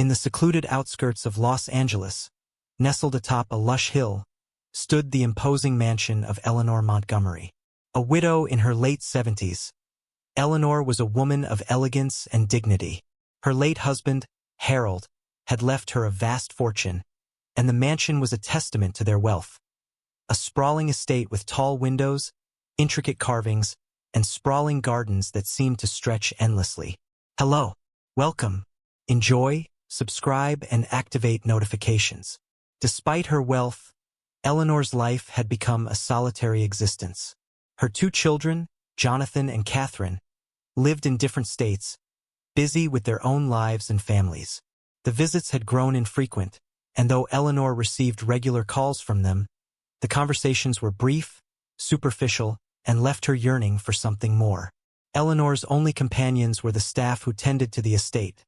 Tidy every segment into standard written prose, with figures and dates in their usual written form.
In the secluded outskirts of Los Angeles, nestled atop a lush hill, stood the imposing mansion of Eleanor Montgomery. A widow in her late 70s, Eleanor was a woman of elegance and dignity. Her late husband, Harold, had left her a vast fortune, and the mansion was a testament to their wealth. A sprawling estate with tall windows, intricate carvings, and sprawling gardens that seemed to stretch endlessly. Hello, welcome, enjoy, subscribe, and activate notifications. Despite her wealth, Eleanor's life had become a solitary existence. Her two children, Jonathan and Catherine, lived in different states, busy with their own lives and families. The visits had grown infrequent, and though Eleanor received regular calls from them, the conversations were brief, superficial, and left her yearning for something more. Eleanor's only companions were the staff who tended to the estate: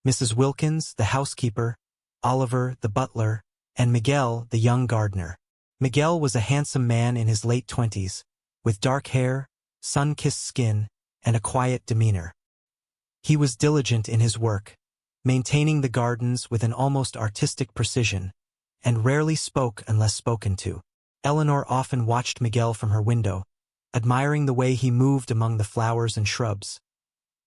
Mrs. Wilkins, the housekeeper, Oliver, the butler, and Miguel, the young gardener. Miguel was a handsome man in his late 20s, with dark hair, sun-kissed skin, and a quiet demeanor. He was diligent in his work, maintaining the gardens with an almost artistic precision, and rarely spoke unless spoken to. Eleanor often watched Miguel from her window, admiring the way he moved among the flowers and shrubs,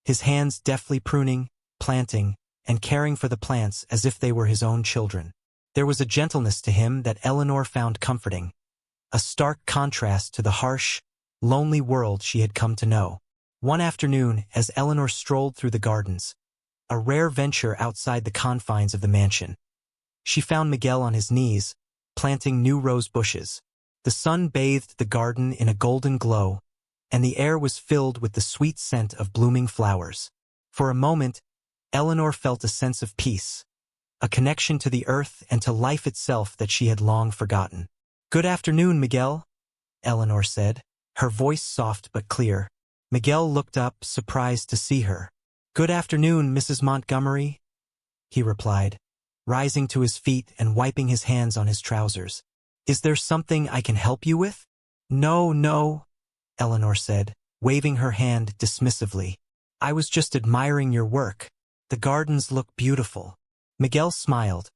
his hands deftly pruning, planting, and caring for the plants as if they were his own children. There was a gentleness to him that Eleanor found comforting, a stark contrast to the harsh, lonely world she had come to know. One afternoon, as Eleanor strolled through the gardens, a rare venture outside the confines of the mansion, she found Miguel on his knees, planting new rose bushes. The sun bathed the garden in a golden glow, and the air was filled with the sweet scent of blooming flowers. For a moment, Eleanor felt a sense of peace, a connection to the earth and to life itself that she had long forgotten. "Good afternoon, Miguel," Eleanor said, her voice soft but clear. Miguel looked up, surprised to see her. "Good afternoon, Mrs. Montgomery," he replied, rising to his feet and wiping his hands on his trousers. "Is there something I can help you with?" No, Eleanor said, waving her hand dismissively. "I was just admiring your work. The gardens look beautiful." Miguel smiled,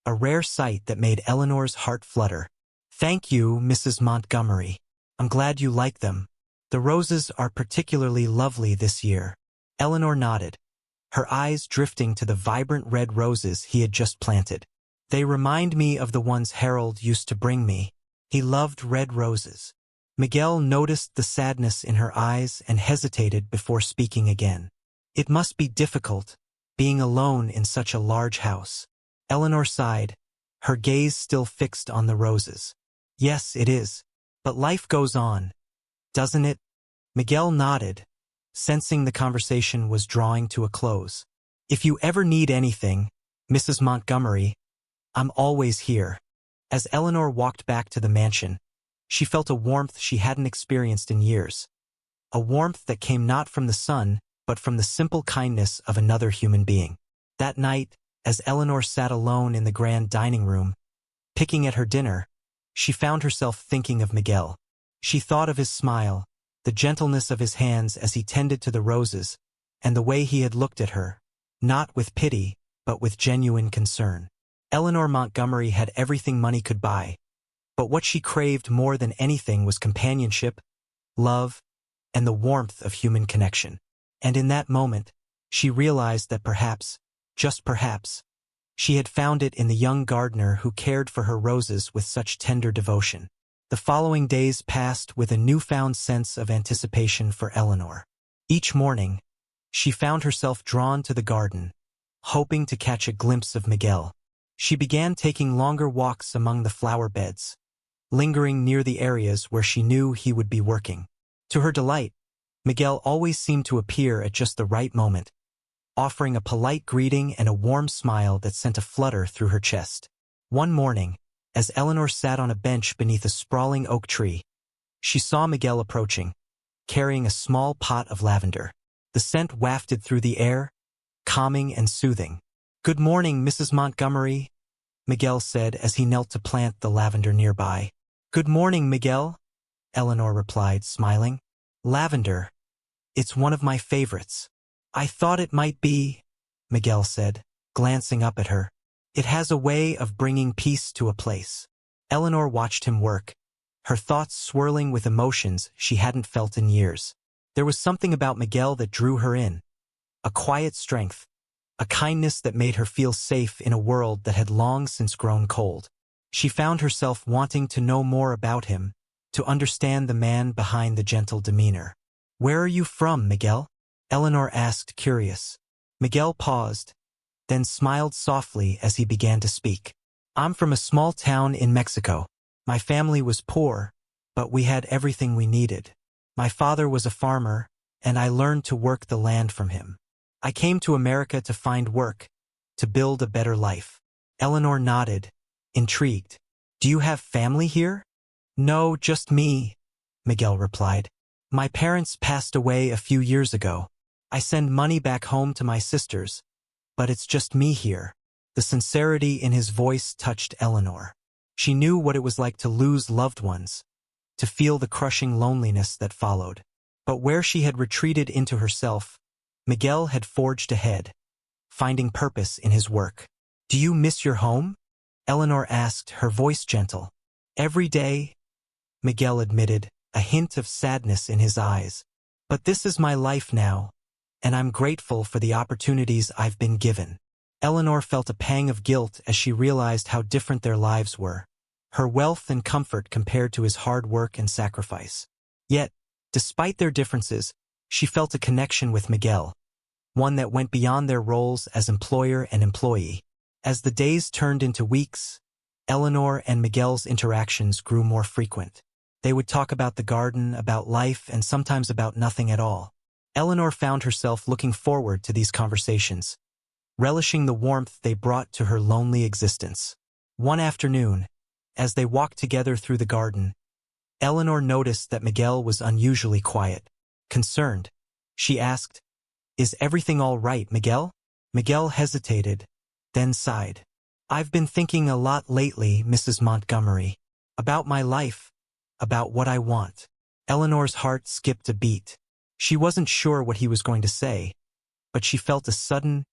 a rare sight that made Eleanor's heart flutter. "Thank you, Mrs. Montgomery. I'm glad you like them. The roses are particularly lovely this year." Eleanor nodded, her eyes drifting to the vibrant red roses he had just planted. "They remind me of the ones Harold used to bring me. He loved red roses." Miguel noticed the sadness in her eyes and hesitated before speaking again. "It must be difficult, being alone in such a large house." Eleanor sighed, her gaze still fixed on the roses. "Yes, it is. But life goes on, doesn't it?" Miguel nodded, sensing the conversation was drawing to a close. "If you ever need anything, Mrs. Montgomery, I'm always here." As Eleanor walked back to the mansion, she felt a warmth she hadn't experienced in years. A warmth that came not from the sun, but from the simple kindness of another human being. That night, as Eleanor sat alone in the grand dining room, picking at her dinner, she found herself thinking of Miguel. She thought of his smile, the gentleness of his hands as he tended to the roses, and the way he had looked at her, not with pity, but with genuine concern. Eleanor Montgomery had everything money could buy, but what she craved more than anything was companionship, love, and the warmth of human connection. And in that moment, she realized that perhaps, just perhaps, she had found it in the young gardener who cared for her roses with such tender devotion. The following days passed with a newfound sense of anticipation for Eleanor. Each morning, she found herself drawn to the garden, hoping to catch a glimpse of Miguel. She began taking longer walks among the flower beds, lingering near the areas where she knew he would be working. To her delight, Miguel always seemed to appear at just the right moment, offering a polite greeting and a warm smile that sent a flutter through her chest. One morning, as Eleanor sat on a bench beneath a sprawling oak tree, she saw Miguel approaching, carrying a small pot of lavender. The scent wafted through the air, calming and soothing. "Good morning, Mrs. Montgomery," Miguel said as he knelt to plant the lavender nearby. "Good morning, Miguel," Eleanor replied, smiling. "Lavender. It's one of my favorites." "I thought it might be," Miguel said, glancing up at her. "It has a way of bringing peace to a place." Eleanor watched him work, her thoughts swirling with emotions she hadn't felt in years. There was something about Miguel that drew her in, a quiet strength, a kindness that made her feel safe in a world that had long since grown cold. She found herself wanting to know more about him, to understand the man behind the gentle demeanor. "Where are you from, Miguel?" Eleanor asked, curious. Miguel paused, then smiled softly as he began to speak. "I'm from a small town in Mexico. My family was poor, but we had everything we needed. My father was a farmer, and I learned to work the land from him. I came to America to find work, to build a better life." Eleanor nodded, intrigued. "Do you have family here?" "No, just me," Miguel replied. "My parents passed away a few years ago. I send money back home to my sisters, but it's just me here." The sincerity in his voice touched Eleanor. She knew what it was like to lose loved ones, to feel the crushing loneliness that followed. But where she had retreated into herself, Miguel had forged ahead, finding purpose in his work. "Do you miss your home?" Eleanor asked, her voice gentle. "Every day," Miguel admitted, a hint of sadness in his eyes. "But this is my life now, and I'm grateful for the opportunities I've been given." Eleanor felt a pang of guilt as she realized how different their lives were, her wealth and comfort compared to his hard work and sacrifice. Yet, despite their differences, she felt a connection with Miguel, one that went beyond their roles as employer and employee. As the days turned into weeks, Eleanor and Miguel's interactions grew more frequent. They would talk about the garden, about life, and sometimes about nothing at all. Eleanor found herself looking forward to these conversations, relishing the warmth they brought to her lonely existence. One afternoon, as they walked together through the garden, Eleanor noticed that Miguel was unusually quiet. Concerned, she asked, "Is everything all right, Miguel?" Miguel hesitated, then sighed. "I've been thinking a lot lately, Mrs. Montgomery, about my life, about what I want." Eleanor's heart skipped a beat. She wasn't sure what he was going to say, but she felt a sudden,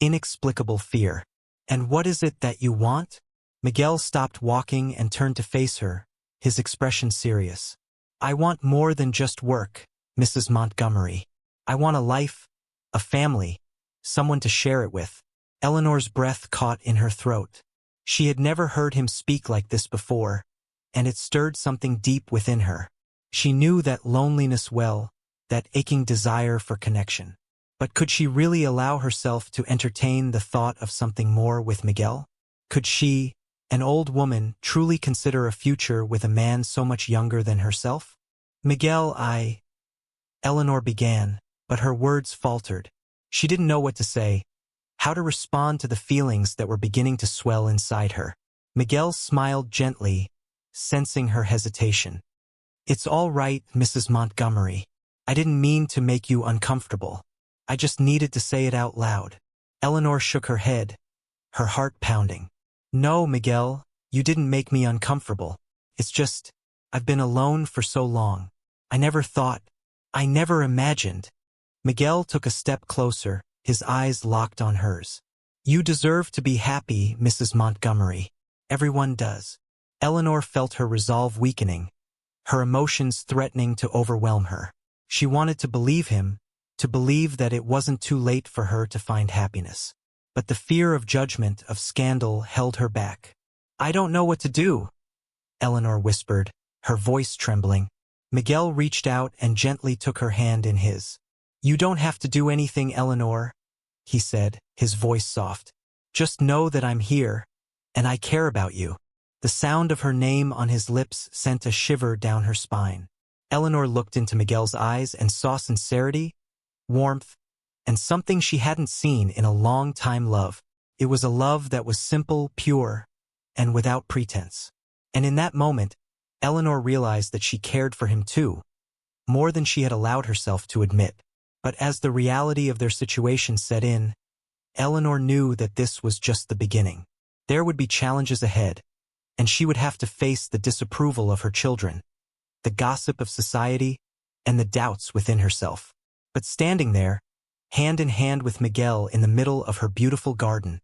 inexplicable fear. "And what is it that you want?" Miguel stopped walking and turned to face her, his expression serious. "I want more than just work, Mrs. Montgomery. I want a life, a family, someone to share it with." Eleanor's breath caught in her throat. She had never heard him speak like this before, and it stirred something deep within her. She knew that loneliness well, that aching desire for connection. But could she really allow herself to entertain the thought of something more with Miguel? Could she, an old woman, truly consider a future with a man so much younger than herself? "Miguel, Eleanor began, but her words faltered. She didn't know what to say, how to respond to the feelings that were beginning to swell inside her. Miguel smiled gently, sensing her hesitation. "It's all right, Mrs. Montgomery. I didn't mean to make you uncomfortable. I just needed to say it out loud." Eleanor shook her head, her heart pounding. "No, Miguel, you didn't make me uncomfortable. It's just, I've been alone for so long. I never imagined." Miguel took a step closer, his eyes locked on hers. "You deserve to be happy, Mrs. Montgomery. Everyone does." Eleanor felt her resolve weakening, her emotions threatening to overwhelm her. She wanted to believe him, to believe that it wasn't too late for her to find happiness. But the fear of judgment, of scandal, held her back. "I don't know what to do," Eleanor whispered, her voice trembling. Miguel reached out and gently took her hand in his. "You don't have to do anything, Eleanor," he said, his voice soft. "Just know that I'm here, and I care about you." The sound of her name on his lips sent a shiver down her spine. Eleanor looked into Miguel's eyes and saw sincerity, warmth, and something she hadn't seen in a long time. Love. It was a love that was simple, pure, and without pretense. And in that moment, Eleanor realized that she cared for him too, more than she had allowed herself to admit. But as the reality of their situation set in, Eleanor knew that this was just the beginning. There would be challenges ahead, and she would have to face the disapproval of her children, the gossip of society, and the doubts within herself. But standing there, hand in hand with Miguel in the middle of her beautiful garden,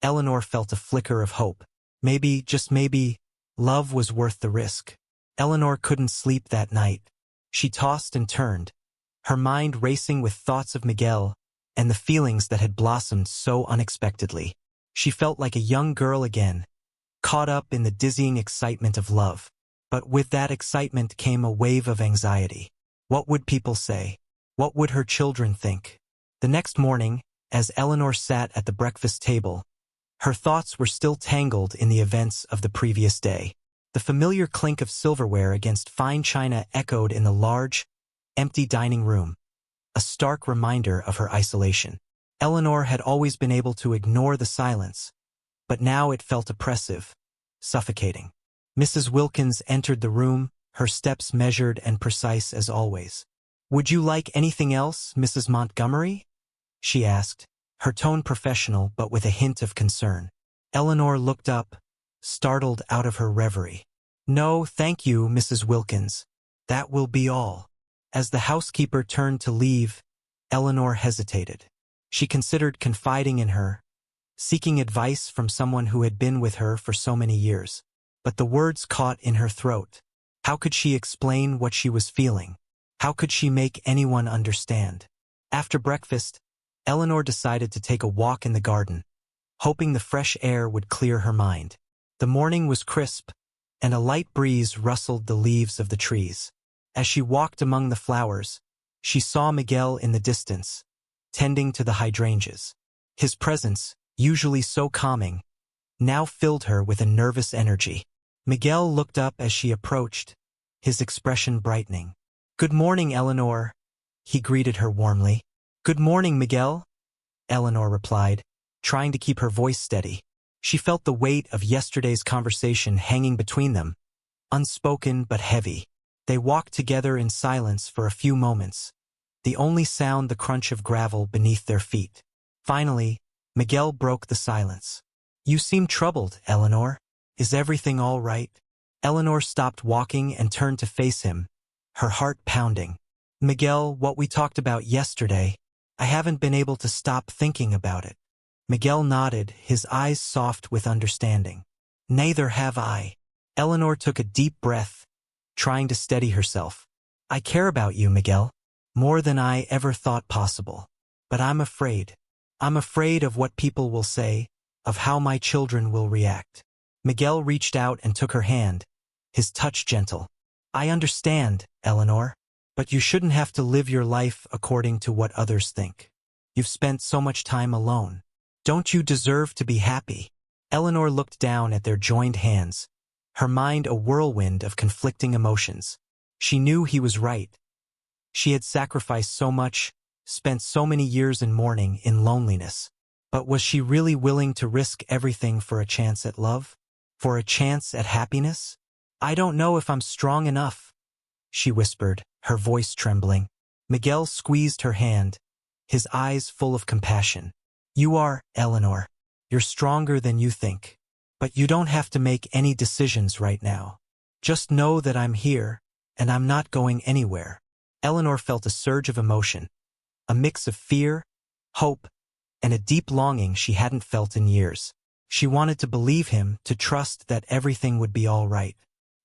Eleanor felt a flicker of hope. Maybe, just maybe, love was worth the risk. Eleanor couldn't sleep that night. She tossed and turned, her mind racing with thoughts of Miguel and the feelings that had blossomed so unexpectedly. She felt like a young girl again, caught up in the dizzying excitement of love. But with that excitement came a wave of anxiety. What would people say? What would her children think? The next morning, as Eleanor sat at the breakfast table, her thoughts were still tangled in the events of the previous day. The familiar clink of silverware against fine china echoed in the large, empty dining room, a stark reminder of her isolation. Eleanor had always been able to ignore the silence, but now it felt oppressive, suffocating. Mrs. Wilkins entered the room, her steps measured and precise as always. "Would you like anything else, Mrs. Montgomery?" she asked, her tone professional but with a hint of concern. Eleanor looked up, startled out of her reverie. "No, thank you, Mrs. Wilkins. That will be all." As the housekeeper turned to leave, Eleanor hesitated. She considered confiding in her, seeking advice from someone who had been with her for so many years. But the words caught in her throat. How could she explain what she was feeling? How could she make anyone understand? After breakfast, Eleanor decided to take a walk in the garden, hoping the fresh air would clear her mind. The morning was crisp, and a light breeze rustled the leaves of the trees. As she walked among the flowers, she saw Miguel in the distance, tending to the hydrangeas. His presence, usually so calming, now filled her with a nervous energy. Miguel looked up as she approached, his expression brightening. "Good morning, Eleanor," he greeted her warmly. "Good morning, Miguel," Eleanor replied, trying to keep her voice steady. She felt the weight of yesterday's conversation hanging between them, unspoken but heavy. They walked together in silence for a few moments, the only sound the crunch of gravel beneath their feet. Finally, Miguel broke the silence. "You seem troubled, Eleanor. Is everything all right?" Eleanor stopped walking and turned to face him, her heart pounding. "Miguel, what we talked about yesterday, I haven't been able to stop thinking about it." Miguel nodded, his eyes soft with understanding. "Neither have I." Eleanor took a deep breath, trying to steady herself. "I care about you, Miguel, more than I ever thought possible. But I'm afraid. I'm afraid of what people will say, of how my children will react." Miguel reached out and took her hand, his touch gentle. "I understand, Eleanor, but you shouldn't have to live your life according to what others think. You've spent so much time alone. Don't you deserve to be happy?" Eleanor looked down at their joined hands, her mind a whirlwind of conflicting emotions. She knew he was right. She had sacrificed so much, spent so many years in mourning, in loneliness. But was she really willing to risk everything for a chance at love? For a chance at happiness? "I don't know if I'm strong enough," she whispered, her voice trembling. Miguel squeezed her hand, his eyes full of compassion. "You are, Eleanor. You're stronger than you think. But you don't have to make any decisions right now. Just know that I'm here, and I'm not going anywhere." Eleanor felt a surge of emotion, a mix of fear, hope, and a deep longing she hadn't felt in years. She wanted to believe him, to trust that everything would be all right.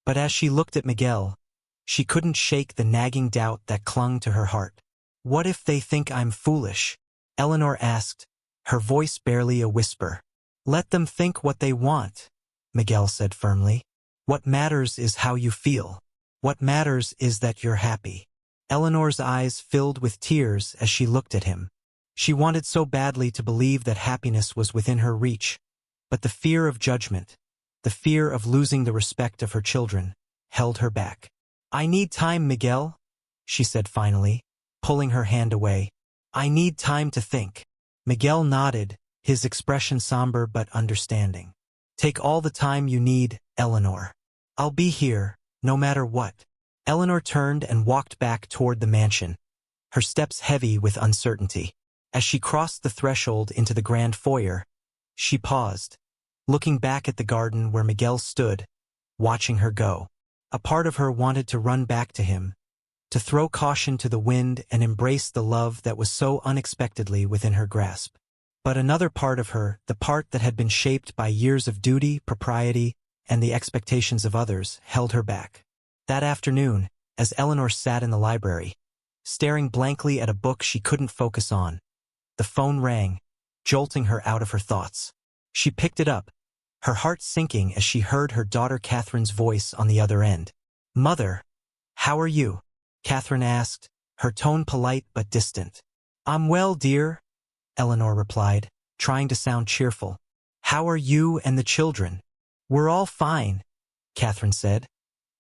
But as she looked at Miguel, she couldn't shake the nagging doubt that clung to her heart. "What if they think I'm foolish?" Eleanor asked, her voice barely a whisper. "Let them think what they want," Miguel said firmly. "What matters is how you feel. What matters is that you're happy." Eleanor's eyes filled with tears as she looked at him. She wanted so badly to believe that happiness was within her reach, but the fear of judgment, the fear of losing the respect of her children, held her back. "I need time, Miguel," she said finally, pulling her hand away. "I need time to think." Miguel nodded, his expression somber but understanding. "Take all the time you need, Eleanor. I'll be here, no matter what." Eleanor turned and walked back toward the mansion, her steps heavy with uncertainty. As she crossed the threshold into the grand foyer, she paused, looking back at the garden where Miguel stood, watching her go. A part of her wanted to run back to him, to throw caution to the wind and embrace the love that was so unexpectedly within her grasp. But another part of her, the part that had been shaped by years of duty, propriety, and the expectations of others, held her back. That afternoon, as Eleanor sat in the library, staring blankly at a book she couldn't focus on, the phone rang, jolting her out of her thoughts. She picked it up, her heart sinking as she heard her daughter Catherine's voice on the other end. "Mother, how are you?" Catherine asked, her tone polite but distant. "I'm well, dear," Eleanor replied, trying to sound cheerful. "How are you and the children?" "We're all fine," Catherine said,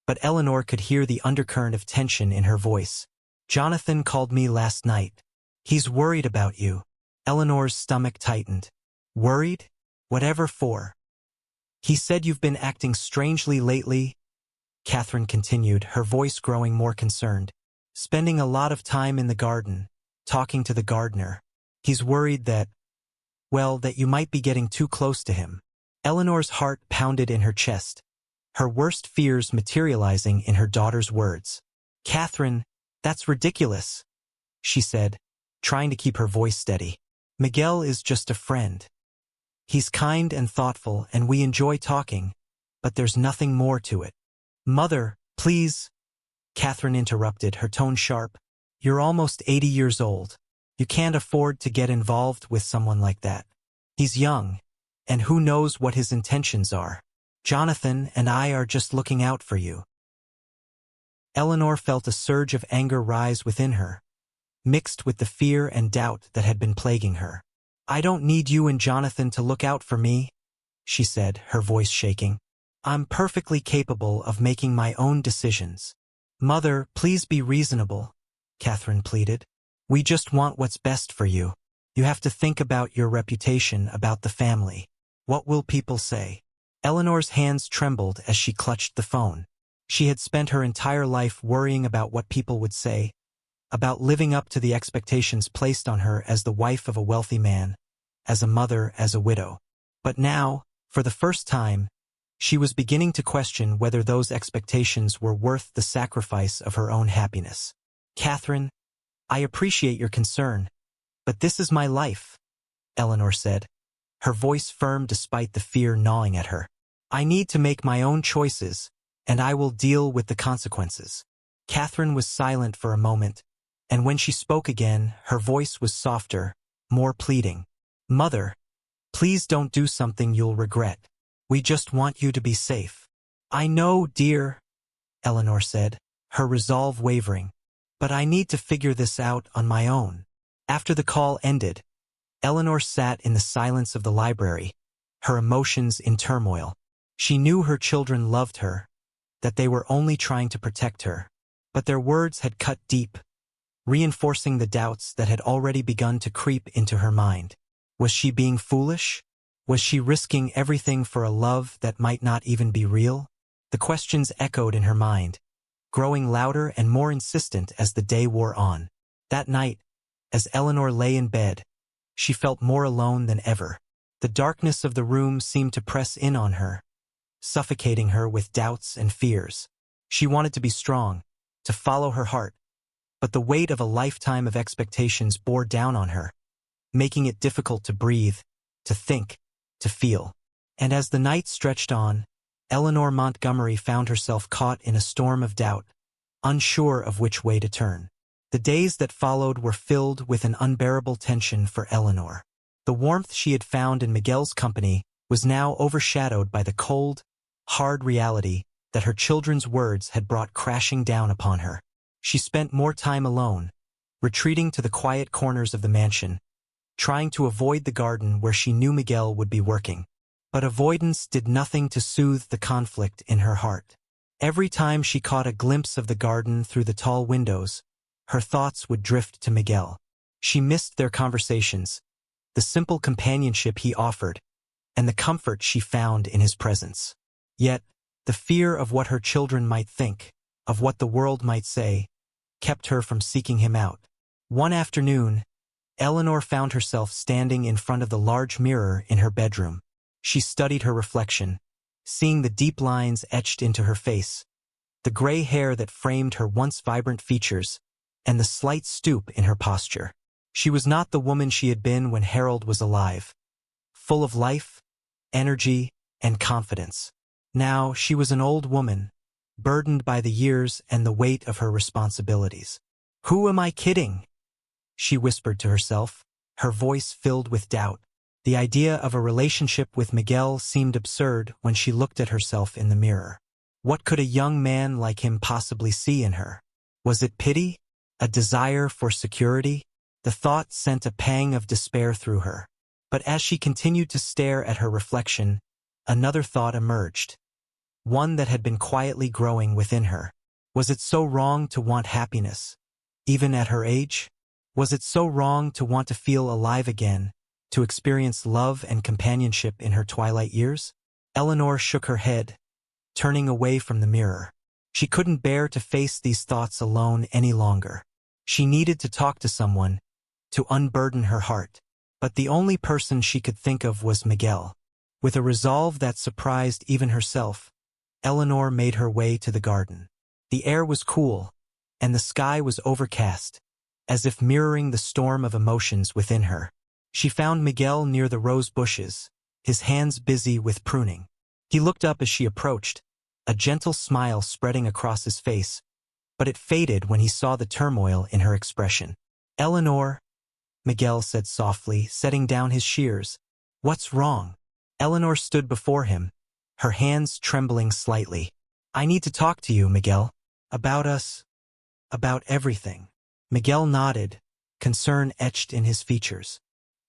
but Eleanor could hear the undercurrent of tension in her voice. "Jonathan called me last night. He's worried about you." Eleanor's stomach tightened. "Worried? Whatever for?" "He said you've been acting strangely lately," Catherine continued, her voice growing more concerned. "Spending a lot of time in the garden, talking to the gardener. He's worried that, well, that you might be getting too close to him." Eleanor's heart pounded in her chest, her worst fears materializing in her daughter's words. "Catherine, that's ridiculous," she said, trying to keep her voice steady. "Miguel is just a friend. He's kind and thoughtful, and we enjoy talking, but there's nothing more to it." "Mother, please," Catherine interrupted, her tone sharp. "You're almost 80 years old. You can't afford to get involved with someone like that. He's young, and who knows what his intentions are. Jonathan and I are just looking out for you." Eleanor felt a surge of anger rise within her, mixed with the fear and doubt that had been plaguing her. "I don't need you and Jonathan to look out for me," she said, her voice shaking. "I'm perfectly capable of making my own decisions." "Mother, please be reasonable," Catherine pleaded. "We just want what's best for you. You have to think about your reputation, about the family. What will people say?" Eleanor's hands trembled as she clutched the phone. She had spent her entire life worrying about what people would say, about living up to the expectations placed on her as the wife of a wealthy man, as a mother, as a widow. But now, for the first time, she was beginning to question whether those expectations were worth the sacrifice of her own happiness. "Catherine, I appreciate your concern, but this is my life," Eleanor said, her voice firm despite the fear gnawing at her. "I need to make my own choices, and I will deal with the consequences." Catherine was silent for a moment, and when she spoke again, her voice was softer, more pleading. "Mother, please don't do something you'll regret. We just want you to be safe." "I know, dear," Eleanor said, her resolve wavering, "but I need to figure this out on my own." After the call ended, Eleanor sat in the silence of the library, her emotions in turmoil. She knew her children loved her, that they were only trying to protect her, but their words had cut deep, reinforcing the doubts that had already begun to creep into her mind. Was she being foolish? Was she risking everything for a love that might not even be real? The questions echoed in her mind, growing louder and more insistent as the day wore on. That night, as Eleanor lay in bed, she felt more alone than ever. The darkness of the room seemed to press in on her, suffocating her with doubts and fears. She wanted to be strong, to follow her heart, but the weight of a lifetime of expectations bore down on her, making it difficult to breathe, to think, to feel. And as the night stretched on, Eleanor Montgomery found herself caught in a storm of doubt, unsure of which way to turn. The days that followed were filled with an unbearable tension for Eleanor. The warmth she had found in Miguel's company was now overshadowed by the cold, hard reality that her children's words had brought crashing down upon her. She spent more time alone, retreating to the quiet corners of the mansion, trying to avoid the garden where she knew Miguel would be working. But avoidance did nothing to soothe the conflict in her heart. Every time she caught a glimpse of the garden through the tall windows, her thoughts would drift to Miguel. She missed their conversations, the simple companionship he offered, and the comfort she found in his presence. Yet, the fear of what her children might think, of what the world might say, kept her from seeking him out. One afternoon, Eleanor found herself standing in front of the large mirror in her bedroom. She studied her reflection, seeing the deep lines etched into her face, the gray hair that framed her once vibrant features, and the slight stoop in her posture. She was not the woman she had been when Harold was alive, full of life, energy, and confidence. Now she was an old woman, burdened by the years and the weight of her responsibilities. "Who am I kidding?" she whispered to herself, her voice filled with doubt. The idea of a relationship with Miguel seemed absurd when she looked at herself in the mirror. What could a young man like him possibly see in her? Was it pity? A desire for security? The thought sent a pang of despair through her. But as she continued to stare at her reflection, another thought emerged. One that had been quietly growing within her. Was it so wrong to want happiness, even at her age? Was it so wrong to want to feel alive again, to experience love and companionship in her twilight years? Eleanor shook her head, turning away from the mirror. She couldn't bear to face these thoughts alone any longer. She needed to talk to someone, to unburden her heart. But the only person she could think of was Miguel. With a resolve that surprised even herself, Eleanor made her way to the garden. The air was cool, and the sky was overcast, as if mirroring the storm of emotions within her. She found Miguel near the rose bushes, his hands busy with pruning. He looked up as she approached, a gentle smile spreading across his face, but it faded when he saw the turmoil in her expression. "Eleanor," Miguel said softly, setting down his shears. "What's wrong?" Eleanor stood before him, her hands trembling slightly. "I need to talk to you, Miguel. About us. About everything." Miguel nodded, concern etched in his features.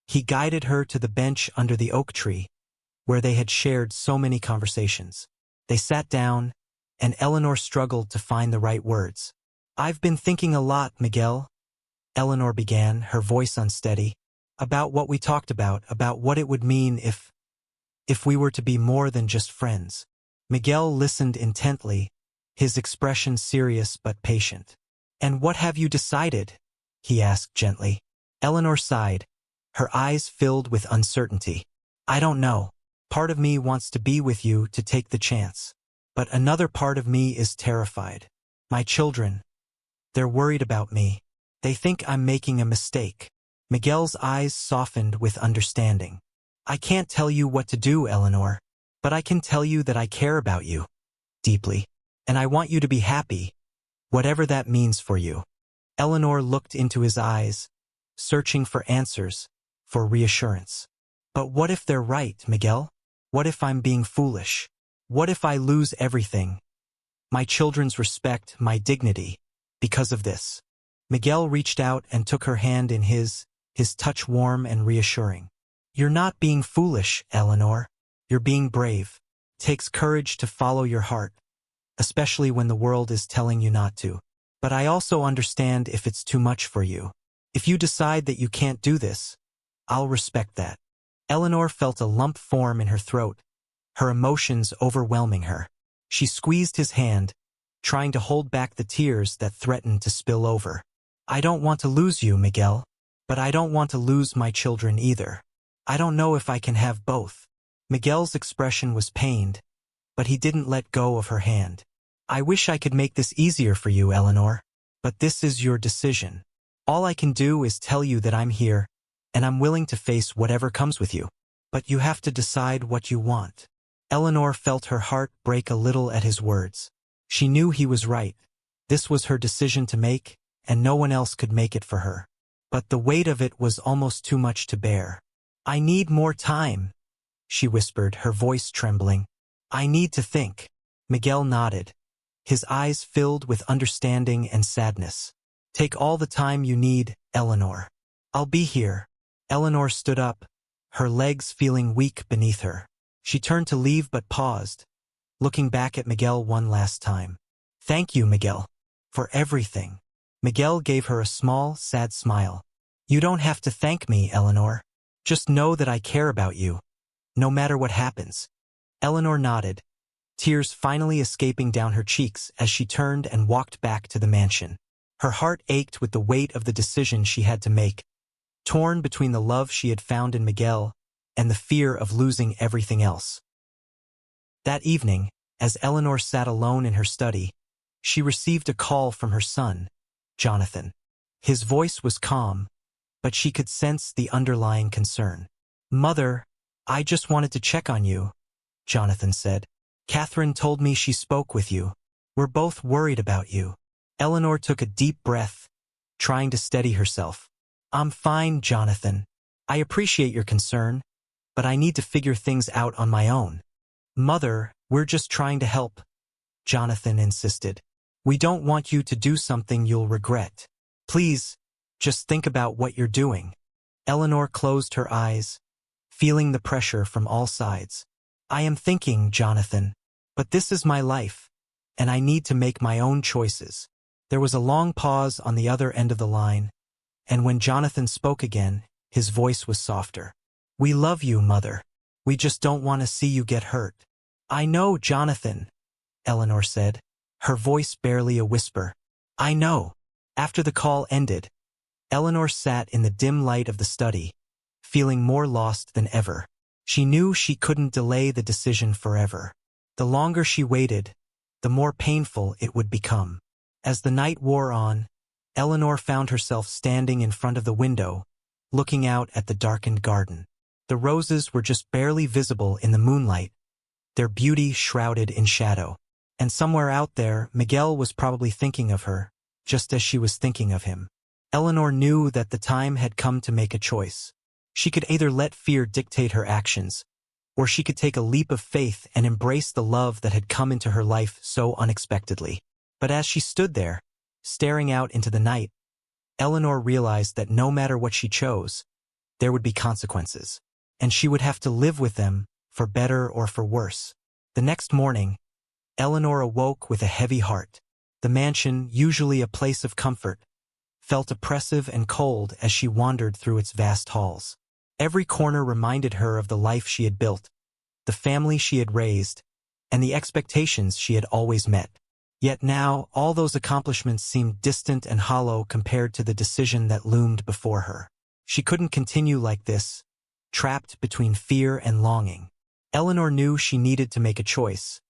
He guided her to the bench under the oak tree, where they had shared so many conversations. They sat down, and Eleanor struggled to find the right words. "I've been thinking a lot, Miguel," Eleanor began, her voice unsteady, "about what we talked about what it would mean if we were to be more than just friends." Miguel listened intently, his expression serious but patient. "And what have you decided?" he asked gently. Eleanor sighed, her eyes filled with uncertainty. "I don't know. Part of me wants to be with you to take the chance. But another part of me is terrified. My children, they're worried about me. They think I'm making a mistake." Miguel's eyes softened with understanding. "I can't tell you what to do, Eleanor, but I can tell you that I care about you deeply, and I want you to be happy, whatever that means for you." Eleanor looked into his eyes, searching for answers, for reassurance. "But what if they're right, Miguel? What if I'm being foolish? What if I lose everything? My children's respect, my dignity, because of this?" Miguel reached out and took her hand in his touch warm and reassuring. "You're not being foolish, Eleanor. You're being brave. It takes courage to follow your heart, especially when the world is telling you not to. But I also understand if it's too much for you. If you decide that you can't do this, I'll respect that." Eleanor felt a lump form in her throat, her emotions overwhelming her. She squeezed his hand, trying to hold back the tears that threatened to spill over. "I don't want to lose you, Miguel, but I don't want to lose my children either. I don't know if I can have both." Miguel's expression was pained, but he didn't let go of her hand. "I wish I could make this easier for you, Eleanor, but this is your decision. All I can do is tell you that I'm here, and I'm willing to face whatever comes with you. But you have to decide what you want." Eleanor felt her heart break a little at his words. She knew he was right. This was her decision to make, and no one else could make it for her. But the weight of it was almost too much to bear. "I need more time," she whispered, her voice trembling. "I need to think." Miguel nodded, his eyes filled with understanding and sadness. "Take all the time you need, Eleanor. I'll be here." Eleanor stood up, her legs feeling weak beneath her. She turned to leave but paused, looking back at Miguel one last time. "Thank you, Miguel, for everything." Miguel gave her a small, sad smile. "You don't have to thank me, Eleanor. Just know that I care about you, no matter what happens." Eleanor nodded, tears finally escaping down her cheeks as she turned and walked back to the mansion. Her heart ached with the weight of the decision she had to make, torn between the love she had found in Miguel and the fear of losing everything else. That evening, as Eleanor sat alone in her study, she received a call from her son, Jonathan. His voice was calm, but she could sense the underlying concern. "Mother, I just wanted to check on you," Jonathan said. "Catherine told me she spoke with you. We're both worried about you." Eleanor took a deep breath, trying to steady herself. "I'm fine, Jonathan. I appreciate your concern, but I need to figure things out on my own." "Mother, we're just trying to help," Jonathan insisted. "We don't want you to do something you'll regret. Please, just think about what you're doing." Eleanor closed her eyes, feeling the pressure from all sides. "I am thinking, Jonathan, but this is my life, and I need to make my own choices." There was a long pause on the other end of the line, and when Jonathan spoke again, his voice was softer. "We love you, Mother. We just don't want to see you get hurt." "I know, Jonathan," Eleanor said, her voice barely a whisper. "I know." After the call ended, Eleanor sat in the dim light of the study, feeling more lost than ever. She knew she couldn't delay the decision forever. The longer she waited, the more painful it would become. As the night wore on, Eleanor found herself standing in front of the window, looking out at the darkened garden. The roses were just barely visible in the moonlight, their beauty shrouded in shadow. And somewhere out there, Miguel was probably thinking of her, just as she was thinking of him. Eleanor knew that the time had come to make a choice. She could either let fear dictate her actions, or she could take a leap of faith and embrace the love that had come into her life so unexpectedly. But as she stood there, staring out into the night, Eleanor realized that no matter what she chose, there would be consequences, and she would have to live with them, for better or for worse. The next morning, Eleanor awoke with a heavy heart. The mansion, usually a place of comfort, felt oppressive and cold as she wandered through its vast halls. Every corner reminded her of the life she had built, the family she had raised, and the expectations she had always met. Yet now, all those accomplishments seemed distant and hollow compared to the decision that loomed before her. She couldn't continue like this, trapped between fear and longing. Eleanor knew she needed to make a choice,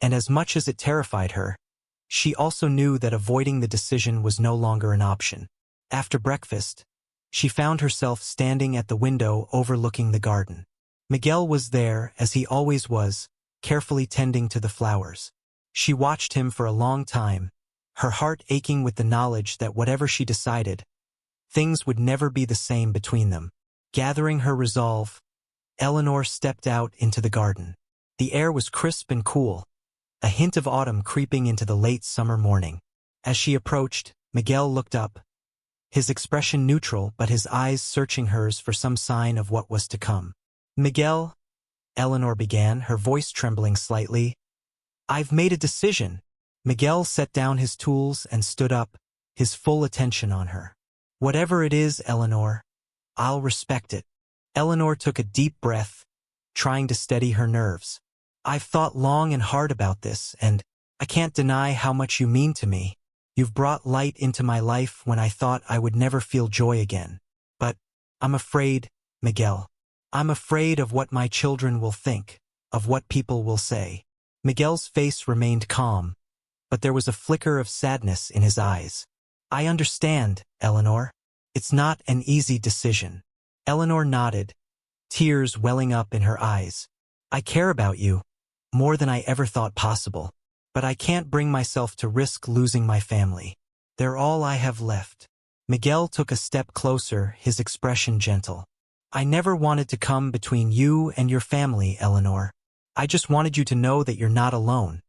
and as much as it terrified her, she also knew that avoiding the decision was no longer an option. After breakfast, she found herself standing at the window overlooking the garden. Miguel was there, as he always was, carefully tending to the flowers. She watched him for a long time, her heart aching with the knowledge that whatever she decided, things would never be the same between them. Gathering her resolve, Eleanor stepped out into the garden. The air was crisp and cool, a hint of autumn creeping into the late summer morning. As she approached, Miguel looked up, his expression neutral but his eyes searching hers for some sign of what was to come. "Miguel," Eleanor began, her voice trembling slightly, "I've made a decision." Miguel set down his tools and stood up, his full attention on her. "Whatever it is, Eleanor, I'll respect it." Eleanor took a deep breath, trying to steady her nerves. "I've thought long and hard about this, and I can't deny how much you mean to me. You've brought light into my life when I thought I would never feel joy again. But I'm afraid, Miguel. I'm afraid of what my children will think, of what people will say." Miguel's face remained calm, but there was a flicker of sadness in his eyes. "I understand, Eleanor. It's not an easy decision." Eleanor nodded, tears welling up in her eyes. "I care about you, more than I ever thought possible. But I can't bring myself to risk losing my family. They're all I have left." Miguel took a step closer, his expression gentle. "I never wanted to come between you and your family, Eleanor. I just wanted you to know that you're not alone,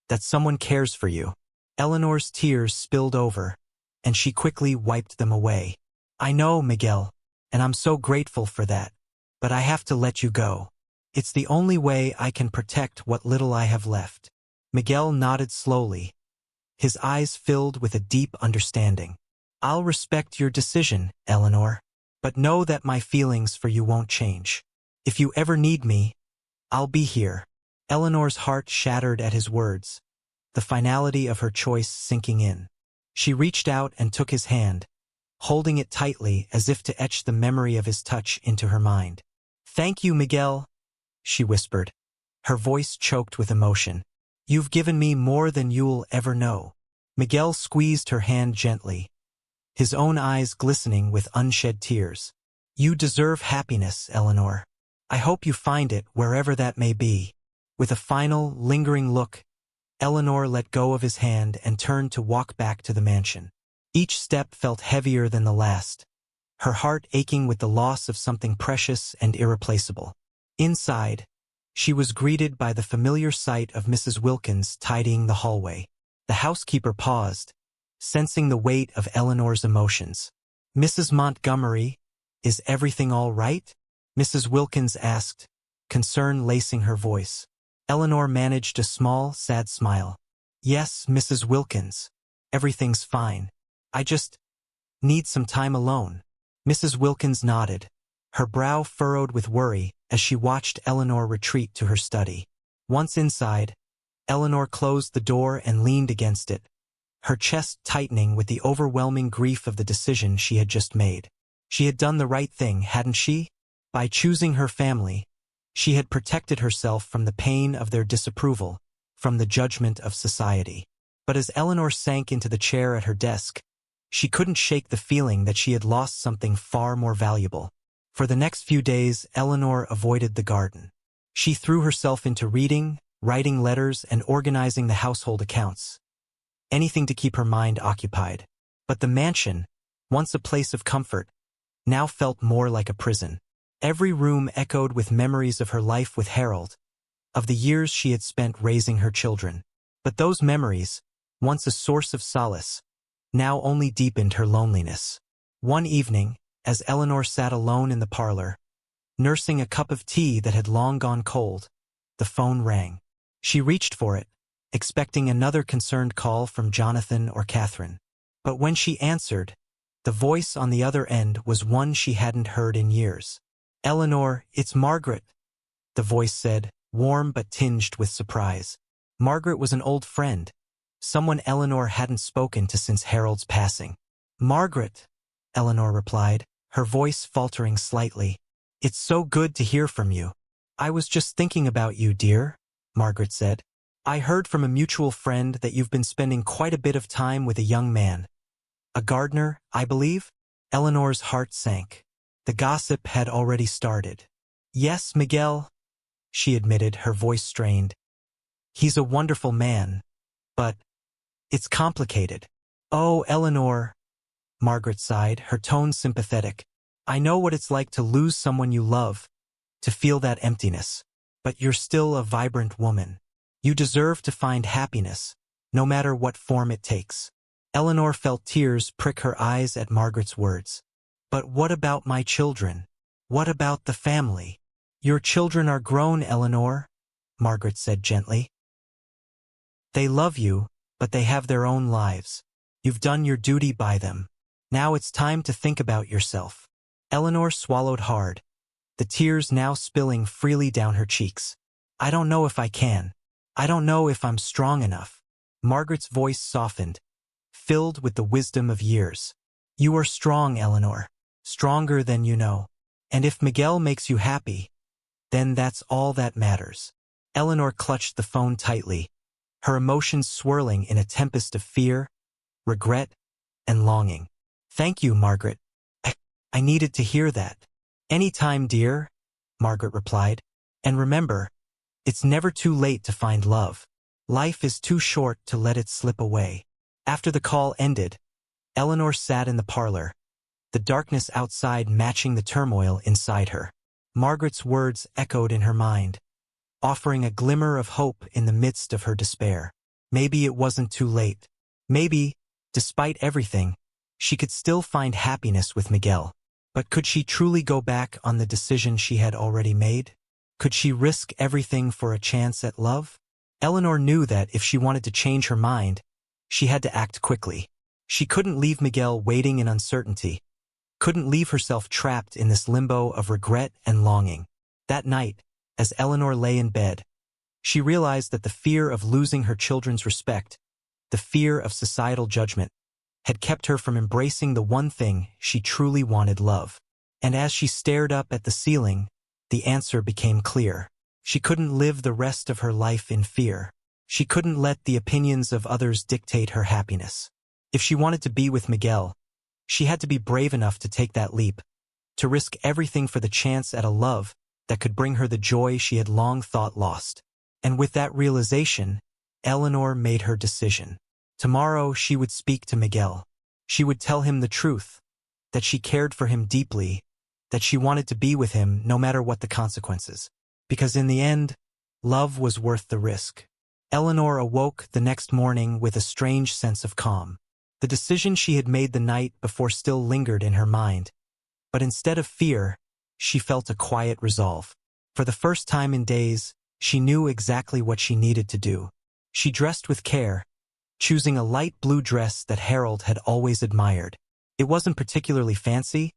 that someone cares for you." Eleanor's tears spilled over, and she quickly wiped them away. "I know, Miguel, and I'm so grateful for that. But I have to let you go. It's the only way I can protect what little I have left." Miguel nodded slowly, his eyes filled with a deep understanding. "I'll respect your decision, Eleanor, but know that my feelings for you won't change. If you ever need me, I'll be here." Eleanor's heart shattered at his words, the finality of her choice sinking in. She reached out and took his hand, holding it tightly as if to etch the memory of his touch into her mind. "Thank you, Miguel," she whispered, her voice choked with emotion. "You've given me more than you'll ever know." Miguel squeezed her hand gently, his own eyes glistening with unshed tears. "You deserve happiness, Eleanor. I hope you find it wherever that may be." With a final, lingering look, Eleanor let go of his hand and turned to walk back to the mansion. Each step felt heavier than the last, her heart aching with the loss of something precious and irreplaceable. Inside, she was greeted by the familiar sight of Mrs. Wilkins tidying the hallway. The housekeeper paused, sensing the weight of Eleanor's emotions. "Mrs. Montgomery, is everything all right?" Mrs. Wilkins asked, concern lacing her voice. Eleanor managed a small, sad smile. "Yes, Mrs. Wilkins. Everything's fine. I just need some time alone." Mrs. Wilkins nodded, her brow furrowed with worry as she watched Eleanor retreat to her study. Once inside, Eleanor closed the door and leaned against it, her chest tightening with the overwhelming grief of the decision she had just made. She had done the right thing, hadn't she? By choosing her family, she had protected herself from the pain of their disapproval, from the judgment of society. But as Eleanor sank into the chair at her desk, she couldn't shake the feeling that she had lost something far more valuable. For the next few days, Eleanor avoided the garden. She threw herself into reading, writing letters, and organizing the household accounts. Anything to keep her mind occupied. But the mansion, once a place of comfort, now felt more like a prison. Every room echoed with memories of her life with Harold, of the years she had spent raising her children. But those memories, once a source of solace, now only deepened her loneliness. One evening, as Eleanor sat alone in the parlor, nursing a cup of tea that had long gone cold, the phone rang. She reached for it, expecting another concerned call from Jonathan or Catherine. But when she answered, the voice on the other end was one she hadn't heard in years. "Eleanor, it's Margaret," the voice said, warm but tinged with surprise. Margaret was an old friend, someone Eleanor hadn't spoken to since Harold's passing. "Margaret," Eleanor replied, her voice faltering slightly. "It's so good to hear from you." "I was just thinking about you, dear," Margaret said. "I heard from a mutual friend that you've been spending quite a bit of time with a young man. A gardener, I believe?" Eleanor's heart sank. The gossip had already started. "Yes, Miguel," she admitted, her voice strained. "He's a wonderful man, but it's complicated." "Oh, Eleanor," Margaret sighed, her tone sympathetic. "I know what it's like to lose someone you love, to feel that emptiness. But you're still a vibrant woman. You deserve to find happiness, no matter what form it takes." Eleanor felt tears prick her eyes at Margaret's words. "But what about my children? What about the family?" "Your children are grown, Eleanor," Margaret said gently. "They love you, but they have their own lives. You've done your duty by them. Now it's time to think about yourself." Eleanor swallowed hard, the tears now spilling freely down her cheeks. "I don't know if I can. I don't know if I'm strong enough." Margaret's voice softened, filled with the wisdom of years. "You are strong, Eleanor. Stronger than you know. And if Miguel makes you happy, then that's all that matters." Eleanor clutched the phone tightly, her emotions swirling in a tempest of fear, regret, and longing. "Thank you, Margaret. I needed to hear that." "Any time, dear," Margaret replied. "And remember, it's never too late to find love. Life is too short to let it slip away." After the call ended, Eleanor sat in the parlor, the darkness outside matching the turmoil inside her. Margaret's words echoed in her mind, offering a glimmer of hope in the midst of her despair. Maybe it wasn't too late. Maybe, despite everything, she could still find happiness with Miguel. But could she truly go back on the decision she had already made? Could she risk everything for a chance at love? Eleanor knew that if she wanted to change her mind, she had to act quickly. She couldn't leave Miguel waiting in uncertainty, couldn't leave herself trapped in this limbo of regret and longing. That night, as Eleanor lay in bed, she realized that the fear of losing her children's respect, the fear of societal judgment, had kept her from embracing the one thing she truly wanted: love. And as she stared up at the ceiling, the answer became clear. She couldn't live the rest of her life in fear. She couldn't let the opinions of others dictate her happiness. If she wanted to be with Miguel, She had to be brave enough to take that leap, to risk everything for the chance at a love that could bring her the joy she had long thought lost. And with that realization, Eleanor made her decision. Tomorrow she would speak to Miguel. She would tell him the truth, that she cared for him deeply, that she wanted to be with him no matter what the consequences. Because in the end, love was worth the risk. Eleanor awoke the next morning with a strange sense of calm. The decision she had made the night before still lingered in her mind. But instead of fear, she felt a quiet resolve. For the first time in days, she knew exactly what she needed to do. She dressed with care, choosing a light blue dress that Harold had always admired. It wasn't particularly fancy,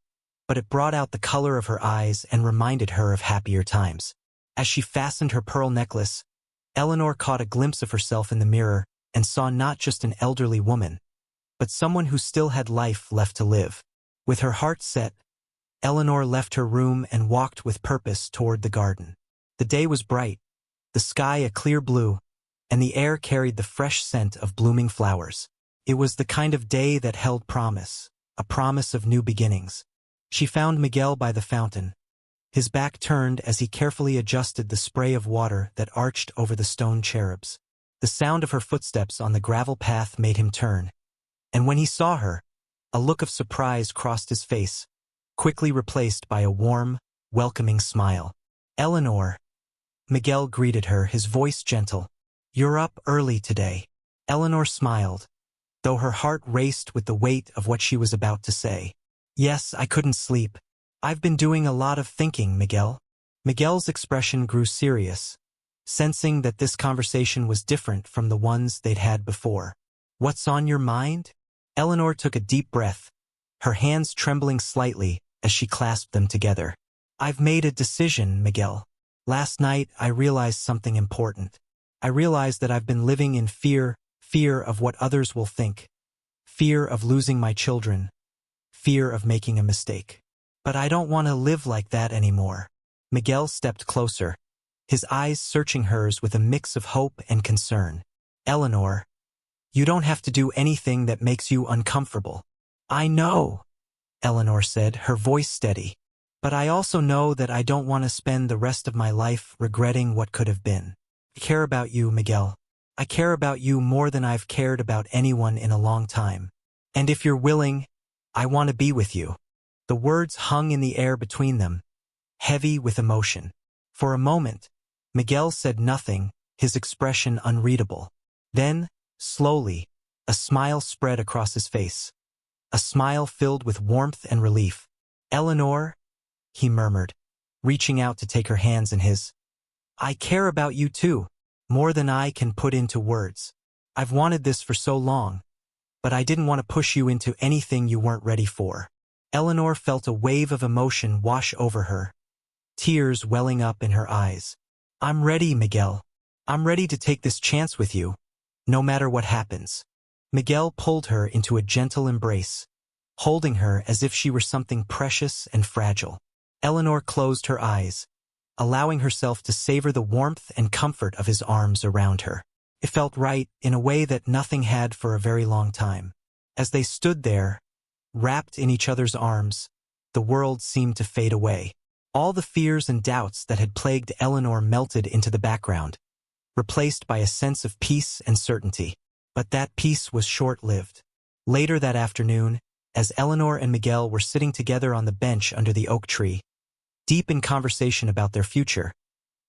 but it brought out the color of her eyes and reminded her of happier times. As she fastened her pearl necklace, Eleanor caught a glimpse of herself in the mirror and saw not just an elderly woman, but someone who still had life left to live. With her heart set, Eleanor left her room and walked with purpose toward the garden. The day was bright, the sky a clear blue, and the air carried the fresh scent of blooming flowers. It was the kind of day that held promise, a promise of new beginnings. She found Miguel by the fountain, his back turned as he carefully adjusted the spray of water that arched over the stone cherubs. The sound of her footsteps on the gravel path made him turn, and when he saw her, a look of surprise crossed his face, quickly replaced by a warm, welcoming smile. "Eleanor," Miguel greeted her, his voice gentle. "You're up early today." Eleanor smiled, though her heart raced with the weight of what she was about to say. "Yes, I couldn't sleep. I've been doing a lot of thinking, Miguel." Miguel's expression grew serious, sensing that this conversation was different from the ones they'd had before. "What's on your mind?" Eleanor took a deep breath, her hands trembling slightly as she clasped them together. "I've made a decision, Miguel. Last night I realized something important. I realized that I've been living in fear of what others will think, fear of losing my children, fear of making a mistake. But I don't want to live like that anymore." Miguel stepped closer, his eyes searching hers with a mix of hope and concern. "Eleanor, you don't have to do anything that makes you uncomfortable." "I know," Eleanor said, her voice steady. "But I also know that I don't want to spend the rest of my life regretting what could have been. I care about you, Miguel. I care about you more than I've cared about anyone in a long time. And if you're willing, I want to be with you." The words hung in the air between them, heavy with emotion. For a moment, Miguel said nothing, his expression unreadable. Then, slowly, a smile spread across his face. A smile filled with warmth and relief. "Eleanor," he murmured, reaching out to take her hands in his. "I care about you too, more than I can put into words. I've wanted this for so long, but I didn't want to push you into anything you weren't ready for." Eleanor felt a wave of emotion wash over her, tears welling up in her eyes. "I'm ready, Miguel. I'm ready to take this chance with you, no matter what happens." Miguel pulled her into a gentle embrace, holding her as if she were something precious and fragile. Eleanor closed her eyes, allowing herself to savor the warmth and comfort of his arms around her. It felt right in a way that nothing had for a very long time. As they stood there, wrapped in each other's arms, the world seemed to fade away. All the fears and doubts that had plagued Eleanor melted into the background, replaced by a sense of peace and certainty. But that peace was short-lived. Later that afternoon, as Eleanor and Miguel were sitting together on the bench under the oak tree, deep in conversation about their future,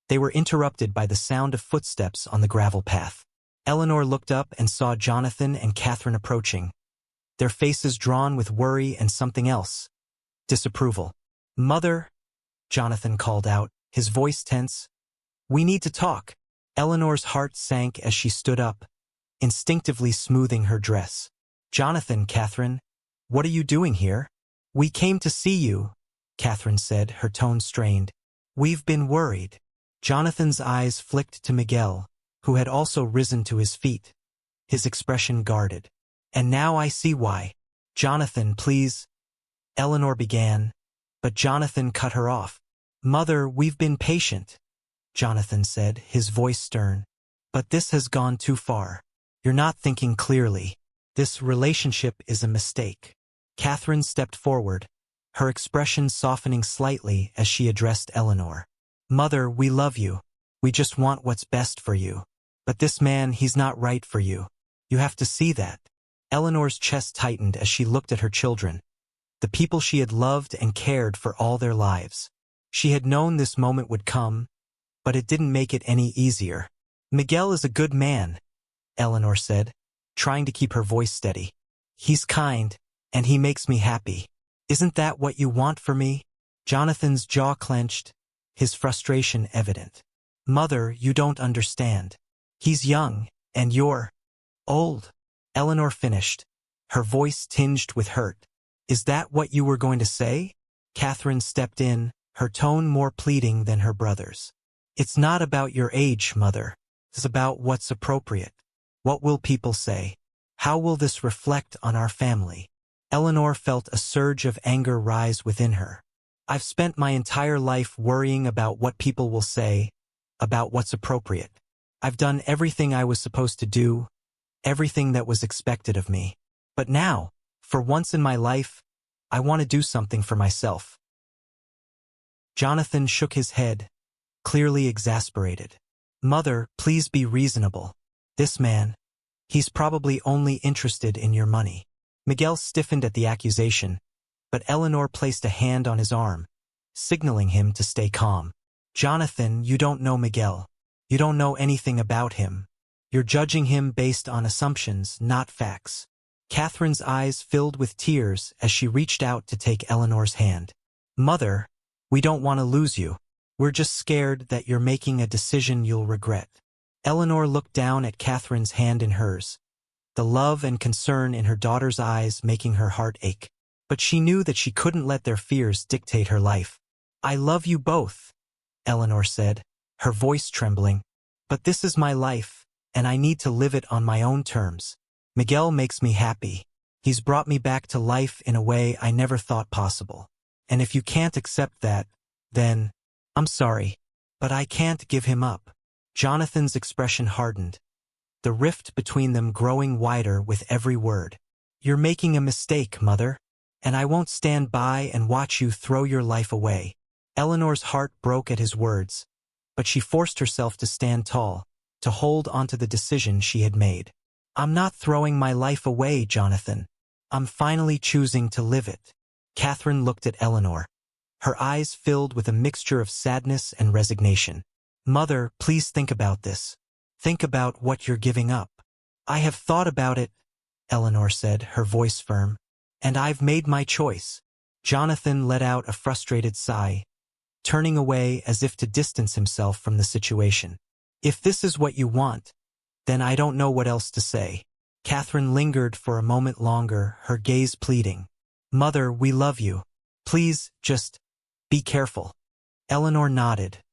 they were interrupted by the sound of footsteps on the gravel path. Eleanor looked up and saw Jonathan and Catherine approaching, their faces drawn with worry and something else, disapproval. "Mother," Jonathan called out, his voice tense. "We need to talk." Eleanor's heart sank as she stood up, instinctively smoothing her dress. "Jonathan, Catherine, what are you doing here?" "We came to see you," Catherine said, her tone strained. "We've been worried." Jonathan's eyes flicked to Miguel, who had also risen to his feet, his expression guarded. "And now I see why." "Jonathan, please," Eleanor began, but Jonathan cut her off. "Mother, we've been patient," Jonathan said, his voice stern. "But this has gone too far. You're not thinking clearly. This relationship is a mistake." Catherine stepped forward, her expression softening slightly as she addressed Eleanor. "Mother, we love you. We just want what's best for you. But this man, he's not right for you. You have to see that." Eleanor's chest tightened as she looked at her children, the people she had loved and cared for all their lives. She had known this moment would come, but it didn't make it any easier. "Miguel is a good man," Eleanor said, trying to keep her voice steady. "He's kind, and he makes me happy. Isn't that what you want for me?" Jonathan's jaw clenched, his frustration evident. "Mother, you don't understand. He's young, and you're old," Eleanor finished, her voice tinged with hurt. "Is that what you were going to say?" Catherine stepped in, her tone more pleading than her brother's. "It's not about your age, Mother. It's about what's appropriate. What will people say? How will this reflect on our family?" Eleanor felt a surge of anger rise within her. "I've spent my entire life worrying about what people will say, about what's appropriate. I've done everything I was supposed to do, everything that was expected of me. But now, for once in my life, I want to do something for myself." Jonathan shook his head, clearly exasperated. "Mother, please be reasonable. This man, he's probably only interested in your money." Miguel stiffened at the accusation, but Eleanor placed a hand on his arm, signaling him to stay calm. "Jonathan, you don't know Miguel. You don't know anything about him. You're judging him based on assumptions, not facts." Catherine's eyes filled with tears as she reached out to take Eleanor's hand. "Mother, we don't want to lose you. We're just scared that you're making a decision you'll regret." Eleanor looked down at Catherine's hand in hers, the love and concern in her daughter's eyes making her heart ache. But she knew that she couldn't let their fears dictate her life. "I love you both," Eleanor said, her voice trembling. "But this is my life, and I need to live it on my own terms. Miguel makes me happy. He's brought me back to life in a way I never thought possible. And if you can't accept that, then, I'm sorry, but I can't give him up." Jonathan's expression hardened, the rift between them growing wider with every word. "You're making a mistake, Mother, and I won't stand by and watch you throw your life away." Eleanor's heart broke at his words, but she forced herself to stand tall, to hold onto the decision she had made. "I'm not throwing my life away, Jonathan. I'm finally choosing to live it." Catherine looked at Eleanor, her eyes filled with a mixture of sadness and resignation. "Mother, please think about this. Think about what you're giving up." "I have thought about it," Eleanor said, her voice firm, "and I've made my choice." Jonathan let out a frustrated sigh, turning away as if to distance himself from the situation. "If this is what you want, then I don't know what else to say." Catherine lingered for a moment longer, her gaze pleading. "Mother, we love you. Please, just be careful." Eleanor nodded,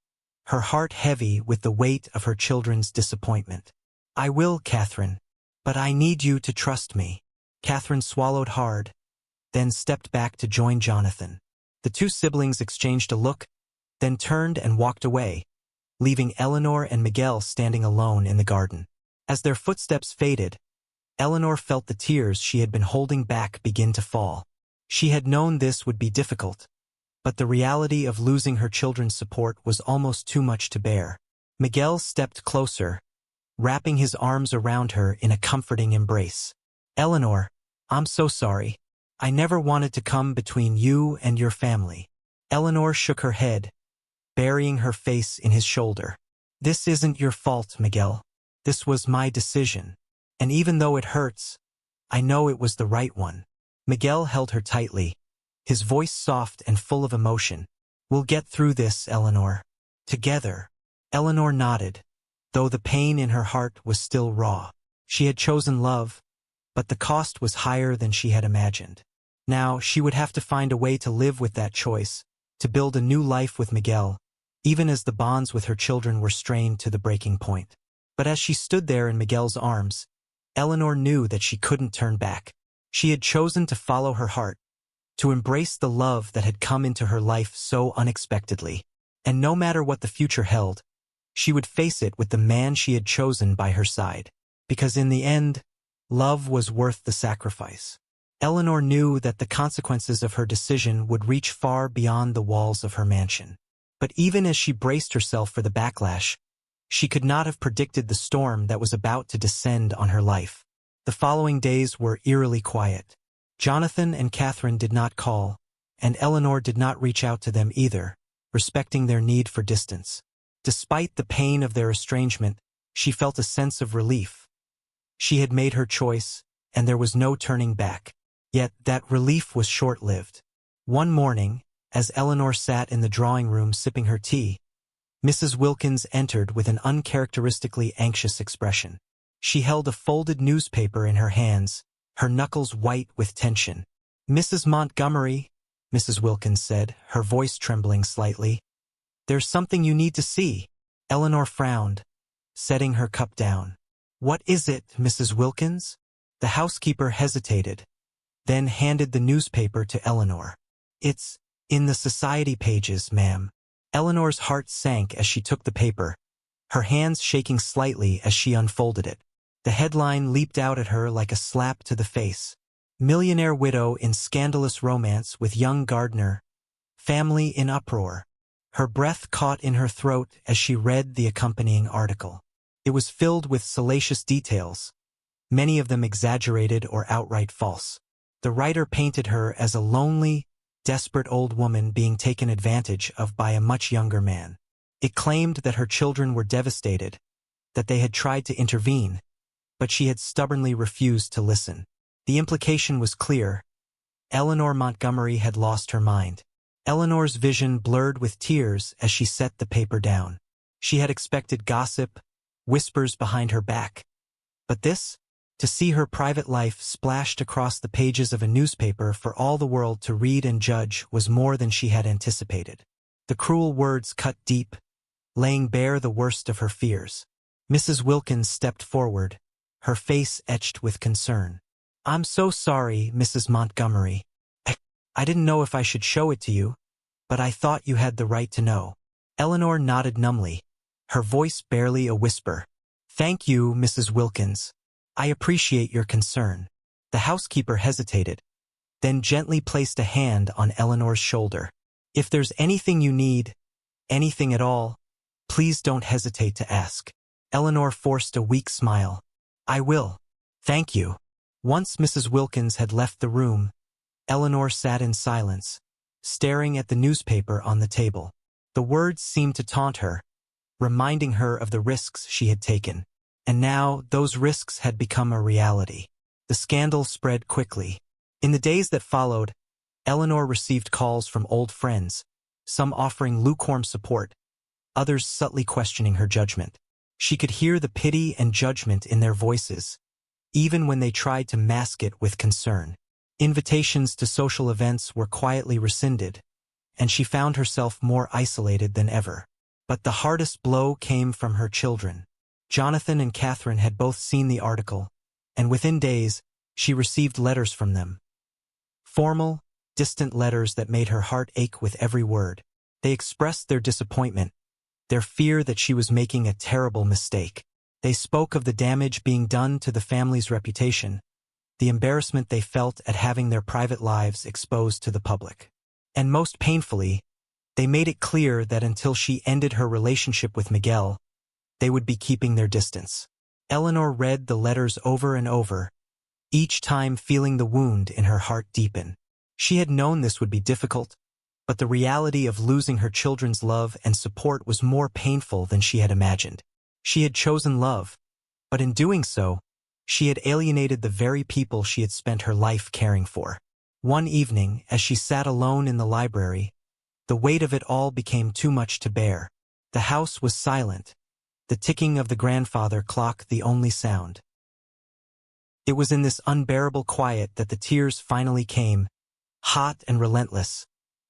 her heart heavy with the weight of her children's disappointment. "I will, Catherine, but I need you to trust me." Catherine swallowed hard, then stepped back to join Jonathan. The two siblings exchanged a look, then turned and walked away, leaving Eleanor and Miguel standing alone in the garden. As their footsteps faded, Eleanor felt the tears she had been holding back begin to fall. She had known this would be difficult, but the reality of losing her children's support was almost too much to bear. Miguel stepped closer, wrapping his arms around her in a comforting embrace. "Eleanor, I'm so sorry. I never wanted to come between you and your family." Eleanor shook her head, burying her face in his shoulder. "This isn't your fault, Miguel. This was my decision. And even though it hurts, I know it was the right one." Miguel held her tightly, his voice soft and full of emotion. "We'll get through this, Eleanor. Together." Eleanor nodded, though the pain in her heart was still raw. She had chosen love, but the cost was higher than she had imagined. Now she would have to find a way to live with that choice, to build a new life with Miguel, even as the bonds with her children were strained to the breaking point. But as she stood there in Miguel's arms, Eleanor knew that she couldn't turn back. She had chosen to follow her heart, to embrace the love that had come into her life so unexpectedly. And no matter what the future held, she would face it with the man she had chosen by her side. Because in the end, love was worth the sacrifice. Eleanor knew that the consequences of her decision would reach far beyond the walls of her mansion. But even as she braced herself for the backlash, she could not have predicted the storm that was about to descend on her life. The following days were eerily quiet. Jonathan and Catherine did not call, and Eleanor did not reach out to them either, respecting their need for distance. Despite the pain of their estrangement, she felt a sense of relief. She had made her choice, and there was no turning back. Yet that relief was short-lived. One morning, as Eleanor sat in the drawing room sipping her tea, Mrs. Wilkins entered with an uncharacteristically anxious expression. She held a folded newspaper in her hands, her knuckles white with tension. "Mrs. Montgomery," Mrs. Wilkins said, her voice trembling slightly, "there's something you need to see." Eleanor frowned, setting her cup down. "What is it, Mrs. Wilkins?" The housekeeper hesitated, then handed the newspaper to Eleanor. "It's in the society pages, ma'am." Eleanor's heart sank as she took the paper, her hands shaking slightly as she unfolded it. The headline leaped out at her like a slap to the face. "Millionaire widow in scandalous romance with young gardener. Family in uproar." Her breath caught in her throat as she read the accompanying article. It was filled with salacious details, many of them exaggerated or outright false. The writer painted her as a lonely, desperate old woman being taken advantage of by a much younger man. It claimed that her children were devastated, that they had tried to intervene, but she had stubbornly refused to listen. The implication was clear. Eleanor Montgomery had lost her mind. Eleanor's vision blurred with tears as she set the paper down. She had expected gossip, whispers behind her back. But this? To see her private life splashed across the pages of a newspaper for all the world to read and judge was more than she had anticipated. The cruel words cut deep, laying bare the worst of her fears. Mrs. Wilkins stepped forward, her face etched with concern. "I'm so sorry, Mrs. Montgomery. I didn't know if I should show it to you, but I thought you had the right to know." Eleanor nodded numbly, her voice barely a whisper. "Thank you, Mrs. Wilkins. I appreciate your concern." The housekeeper hesitated, then gently placed a hand on Eleanor's shoulder. "If there's anything you need, anything at all, please don't hesitate to ask." Eleanor forced a weak smile. "I will. Thank you." Once Mrs. Wilkins had left the room, Eleanor sat in silence, staring at the newspaper on the table. The words seemed to taunt her, reminding her of the risks she had taken. And now those risks had become a reality. The scandal spread quickly. In the days that followed, Eleanor received calls from old friends, some offering lukewarm support, others subtly questioning her judgment. She could hear the pity and judgment in their voices, even when they tried to mask it with concern. Invitations to social events were quietly rescinded, and she found herself more isolated than ever. But the hardest blow came from her children. Jonathan and Catherine had both seen the article, and within days, she received letters from them. Formal, distant letters that made her heart ache with every word. They expressed their disappointment, their fear that she was making a terrible mistake. They spoke of the damage being done to the family's reputation, the embarrassment they felt at having their private lives exposed to the public. And most painfully, they made it clear that until she ended her relationship with Miguel, they would be keeping their distance. Eleanor read the letters over and over, each time feeling the wound in her heart deepen. She had known this would be difficult, but the reality of losing her children's love and support was more painful than she had imagined. She had chosen love, but in doing so, she had alienated the very people she had spent her life caring for. One evening, as she sat alone in the library, the weight of it all became too much to bear. The house was silent, the ticking of the grandfather clock the only sound. It was in this unbearable quiet that the tears finally came, hot and relentless,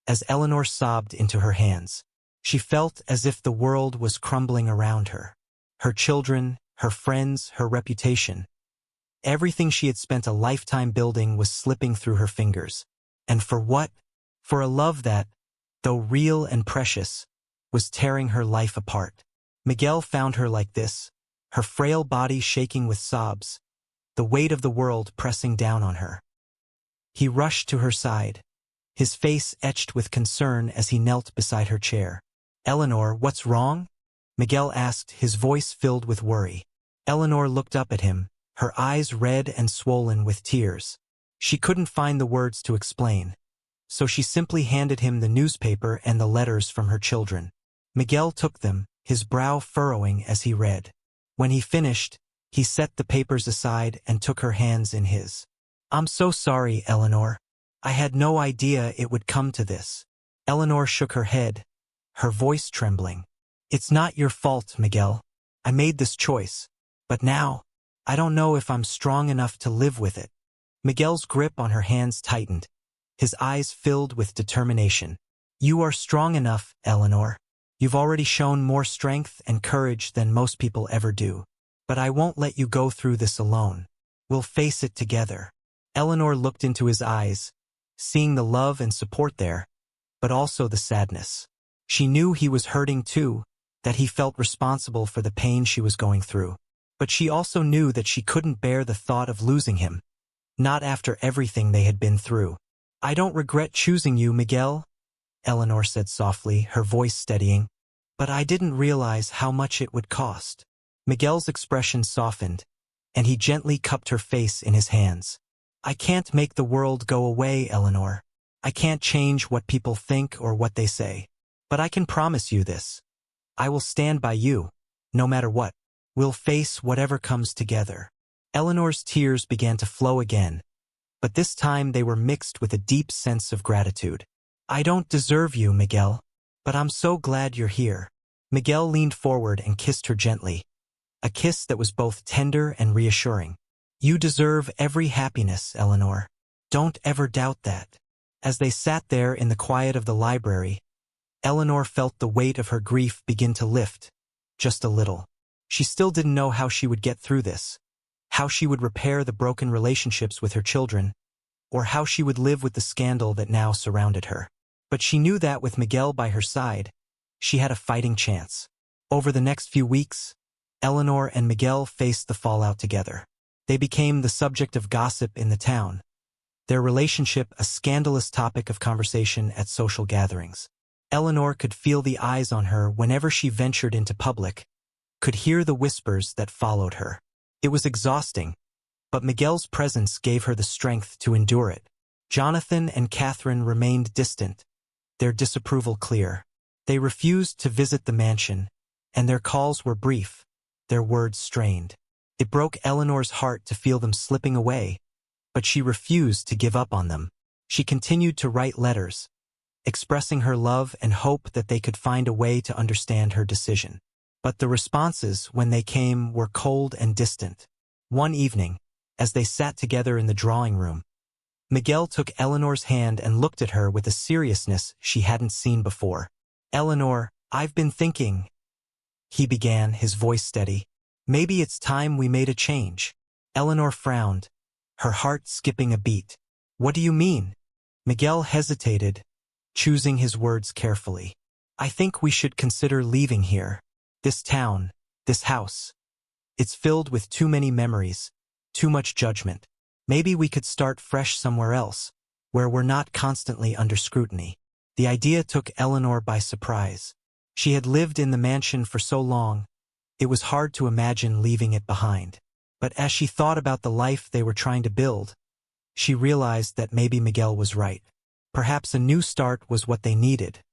as Eleanor sobbed into her hands. She felt as if the world was crumbling around her. Her children, her friends, her reputation. Everything she had spent a lifetime building was slipping through her fingers. And for what? For a love that, though real and precious, was tearing her life apart. Miguel found her like this, her frail body shaking with sobs, the weight of the world pressing down on her. He rushed to her side, his face etched with concern as he knelt beside her chair. "Eleanor, what's wrong?" Miguel asked, his voice filled with worry. Eleanor looked up at him, her eyes red and swollen with tears. She couldn't find the words to explain, so she simply handed him the newspaper and the letters from her children. Miguel took them, his brow furrowing as he read. When he finished, he set the papers aside and took her hands in his. "I'm so sorry, Eleanor. I had no idea it would come to this." Eleanor shook her head, her voice trembling. "It's not your fault, Miguel. I made this choice. But now, I don't know if I'm strong enough to live with it." Miguel's grip on her hands tightened, his eyes filled with determination. "You are strong enough, Eleanor. You've already shown more strength and courage than most people ever do. But I won't let you go through this alone. We'll face it together." Eleanor looked into his eyes, seeing the love and support there, but also the sadness. She knew he was hurting too, that he felt responsible for the pain she was going through. But she also knew that she couldn't bear the thought of losing him, not after everything they had been through. "I don't regret choosing you, Miguel," Eleanor said softly, her voice steadying. "But I didn't realize how much it would cost." Miguel's expression softened, and he gently cupped her face in his hands. "I can't make the world go away, Eleanor. I can't change what people think or what they say. But I can promise you this. I will stand by you, no matter what. We'll face whatever comes together." Eleanor's tears began to flow again, but this time they were mixed with a deep sense of gratitude. "I don't deserve you, Miguel, but I'm so glad you're here." Miguel leaned forward and kissed her gently, a kiss that was both tender and reassuring. "You deserve every happiness, Eleanor. Don't ever doubt that." As they sat there in the quiet of the library, Eleanor felt the weight of her grief begin to lift, just a little. She still didn't know how she would get through this, how she would repair the broken relationships with her children, or how she would live with the scandal that now surrounded her. But she knew that with Miguel by her side, she had a fighting chance. Over the next few weeks, Eleanor and Miguel faced the fallout together. They became the subject of gossip in the town, their relationship a scandalous topic of conversation at social gatherings. Eleanor could feel the eyes on her whenever she ventured into public, could hear the whispers that followed her. It was exhausting, but Miguel's presence gave her the strength to endure it. Jonathan and Catherine remained distant, their disapproval clear. They refused to visit the mansion, and their calls were brief, their words strained. It broke Eleanor's heart to feel them slipping away, but she refused to give up on them. She continued to write letters, expressing her love and hope that they could find a way to understand her decision. But the responses, when they came, were cold and distant. One evening, as they sat together in the drawing room, Miguel took Eleanor's hand and looked at her with a seriousness she hadn't seen before. "Eleanor, I've been thinking," he began, his voice steady. "Maybe it's time we made a change." Eleanor frowned, her heart skipping a beat. "What do you mean?" Miguel hesitated, choosing his words carefully. "I think we should consider leaving here. This town, this house. It's filled with too many memories, too much judgment. Maybe we could start fresh somewhere else, where we're not constantly under scrutiny." The idea took Eleanor by surprise. She had lived in the mansion for so long, it was hard to imagine leaving it behind. But as she thought about the life they were trying to build, she realized that maybe Miguel was right. Perhaps a new start was what they needed,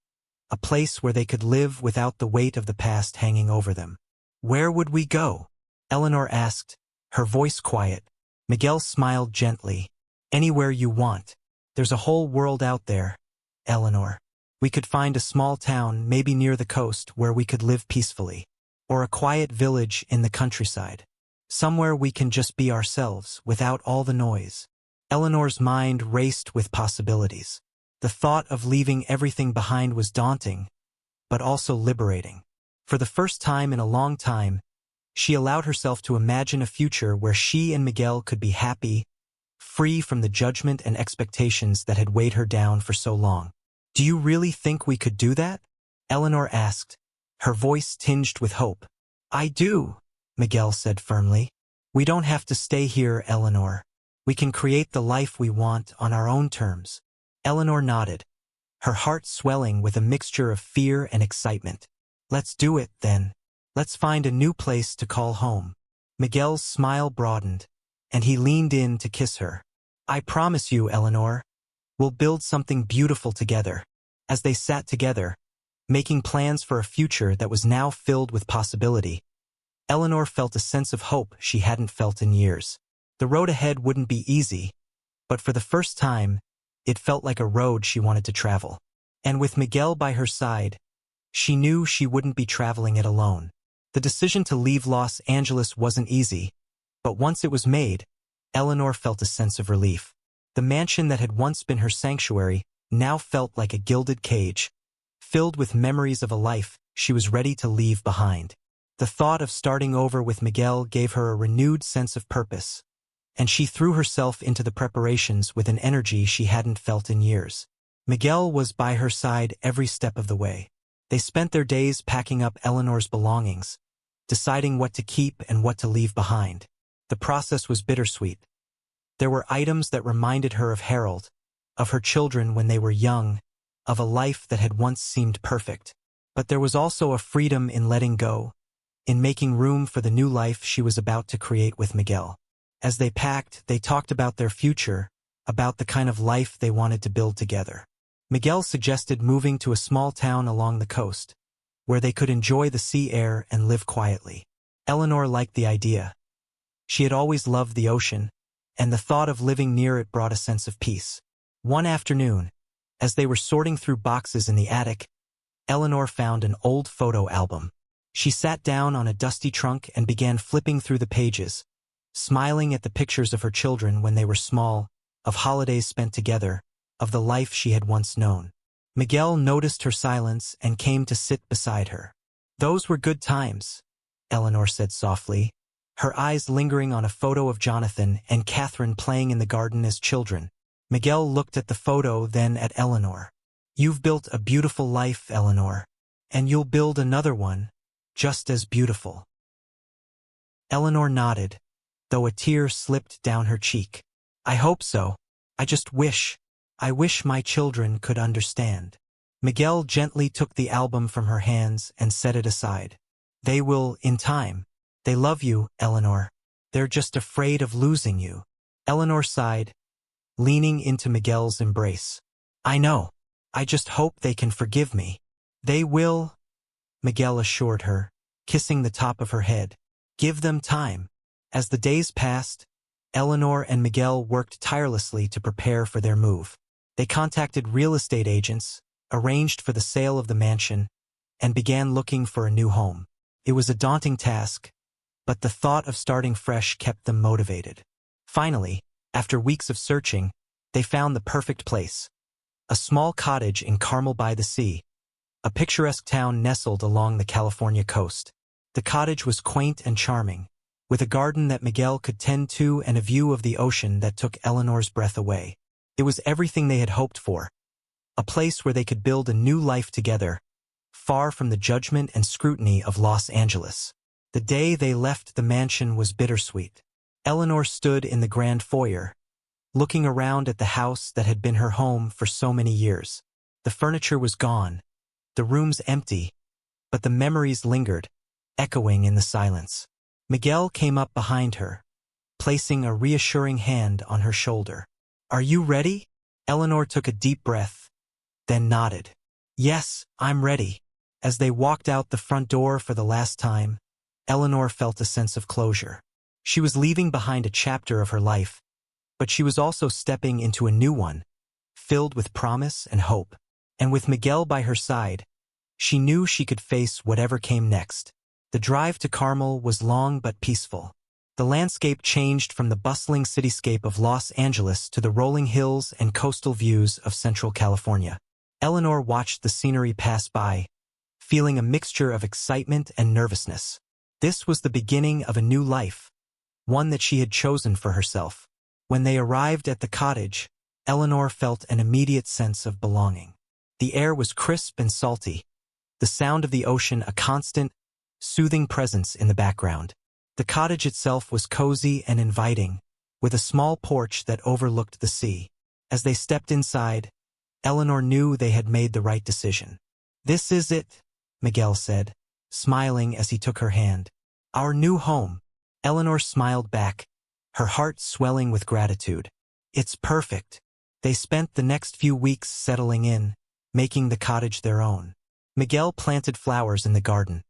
a place where they could live without the weight of the past hanging over them. "Where would we go?" Eleanor asked, her voice quiet. Miguel smiled gently. "Anywhere you want. There's a whole world out there, Eleanor. We could find a small town, maybe near the coast, where we could live peacefully. Or a quiet village in the countryside. Somewhere we can just be ourselves, without all the noise." Eleanor's mind raced with possibilities. The thought of leaving everything behind was daunting, but also liberating. For the first time in a long time, she allowed herself to imagine a future where she and Miguel could be happy, free from the judgment and expectations that had weighed her down for so long. "Do you really think we could do that?" Eleanor asked, her voice tinged with hope. "I do," Miguel said firmly. "We don't have to stay here, Eleanor. We can create the life we want on our own terms. Eleanor nodded, her heart swelling with a mixture of fear and excitement. Let's do it, then. Let's find a new place to call home. Miguel's smile broadened, and he leaned in to kiss her. I promise you, Eleanor, we'll build something beautiful together. As they sat together, making plans for a future that was now filled with possibility, Eleanor felt a sense of hope she hadn't felt in years. The road ahead wouldn't be easy, but for the first time, it felt like a road she wanted to travel. And with Miguel by her side, she knew she wouldn't be traveling it alone. The decision to leave Los Angeles wasn't easy, but once it was made, Eleanor felt a sense of relief. The mansion that had once been her sanctuary now felt like a gilded cage, filled with memories of a life she was ready to leave behind. The thought of starting over with Miguel gave her a renewed sense of purpose, and she threw herself into the preparations with an energy she hadn't felt in years. Miguel was by her side every step of the way. They spent their days packing up Eleanor's belongings, deciding what to keep and what to leave behind. The process was bittersweet. There were items that reminded her of Harold, of her children when they were young, of a life that had once seemed perfect. But there was also a freedom in letting go, in making room for the new life she was about to create with Miguel. As they packed, they talked about their future, about the kind of life they wanted to build together. Miguel suggested moving to a small town along the coast, where they could enjoy the sea air and live quietly. Eleanor liked the idea. She had always loved the ocean, and the thought of living near it brought a sense of peace. One afternoon, as they were sorting through boxes in the attic, Eleanor found an old photo album. She sat down on a dusty trunk and began flipping through the pages, smiling at the pictures of her children when they were small, of holidays spent together, of the life she had once known. Miguel noticed her silence and came to sit beside her. Those were good times, Eleanor said softly, her eyes lingering on a photo of Jonathan and Catherine playing in the garden as children. Miguel looked at the photo, then at Eleanor. You've built a beautiful life, Eleanor, and you'll build another one, just as beautiful. Eleanor nodded, though a tear slipped down her cheek. I hope so. I wish my children could understand. Miguel gently took the album from her hands and set it aside. They will, in time. They love you, Eleanor. They're just afraid of losing you. Eleanor sighed, leaning into Miguel's embrace. I know. I just hope they can forgive me. They will, Miguel assured her, kissing the top of her head. Give them time. As the days passed, Eleanor and Miguel worked tirelessly to prepare for their move. They contacted real estate agents, arranged for the sale of the mansion, and began looking for a new home. It was a daunting task, but the thought of starting fresh kept them motivated. Finally, after weeks of searching, they found the perfect place. A small cottage in Carmel by the Sea, a picturesque town nestled along the California coast. The cottage was quaint and charming, with a garden that Miguel could tend to and a view of the ocean that took Eleanor's breath away. It was everything they had hoped for, a place where they could build a new life together, far from the judgment and scrutiny of Los Angeles. The day they left the mansion was bittersweet. Eleanor stood in the grand foyer, looking around at the house that had been her home for so many years. The furniture was gone, the rooms empty, but the memories lingered, echoing in the silence. Miguel came up behind her, placing a reassuring hand on her shoulder. Are you ready? Eleanor took a deep breath, then nodded. Yes, I'm ready. As they walked out the front door for the last time, Eleanor felt a sense of closure. She was leaving behind a chapter of her life, but she was also stepping into a new one, filled with promise and hope. And with Miguel by her side, she knew she could face whatever came next. The drive to Carmel was long but peaceful. The landscape changed from the bustling cityscape of Los Angeles to the rolling hills and coastal views of Central California. Eleanor watched the scenery pass by, feeling a mixture of excitement and nervousness. This was the beginning of a new life, one that she had chosen for herself. When they arrived at the cottage, Eleanor felt an immediate sense of belonging. The air was crisp and salty, the sound of the ocean a constant, soothing presence in the background. The cottage itself was cozy and inviting, with a small porch that overlooked the sea. As they stepped inside, Eleanor knew they had made the right decision. "This is it," Miguel said, smiling as he took her hand. "Our new home." Eleanor smiled back, her heart swelling with gratitude. "It's perfect." They spent the next few weeks settling in, making the cottage their own. Miguel planted flowers in the garden,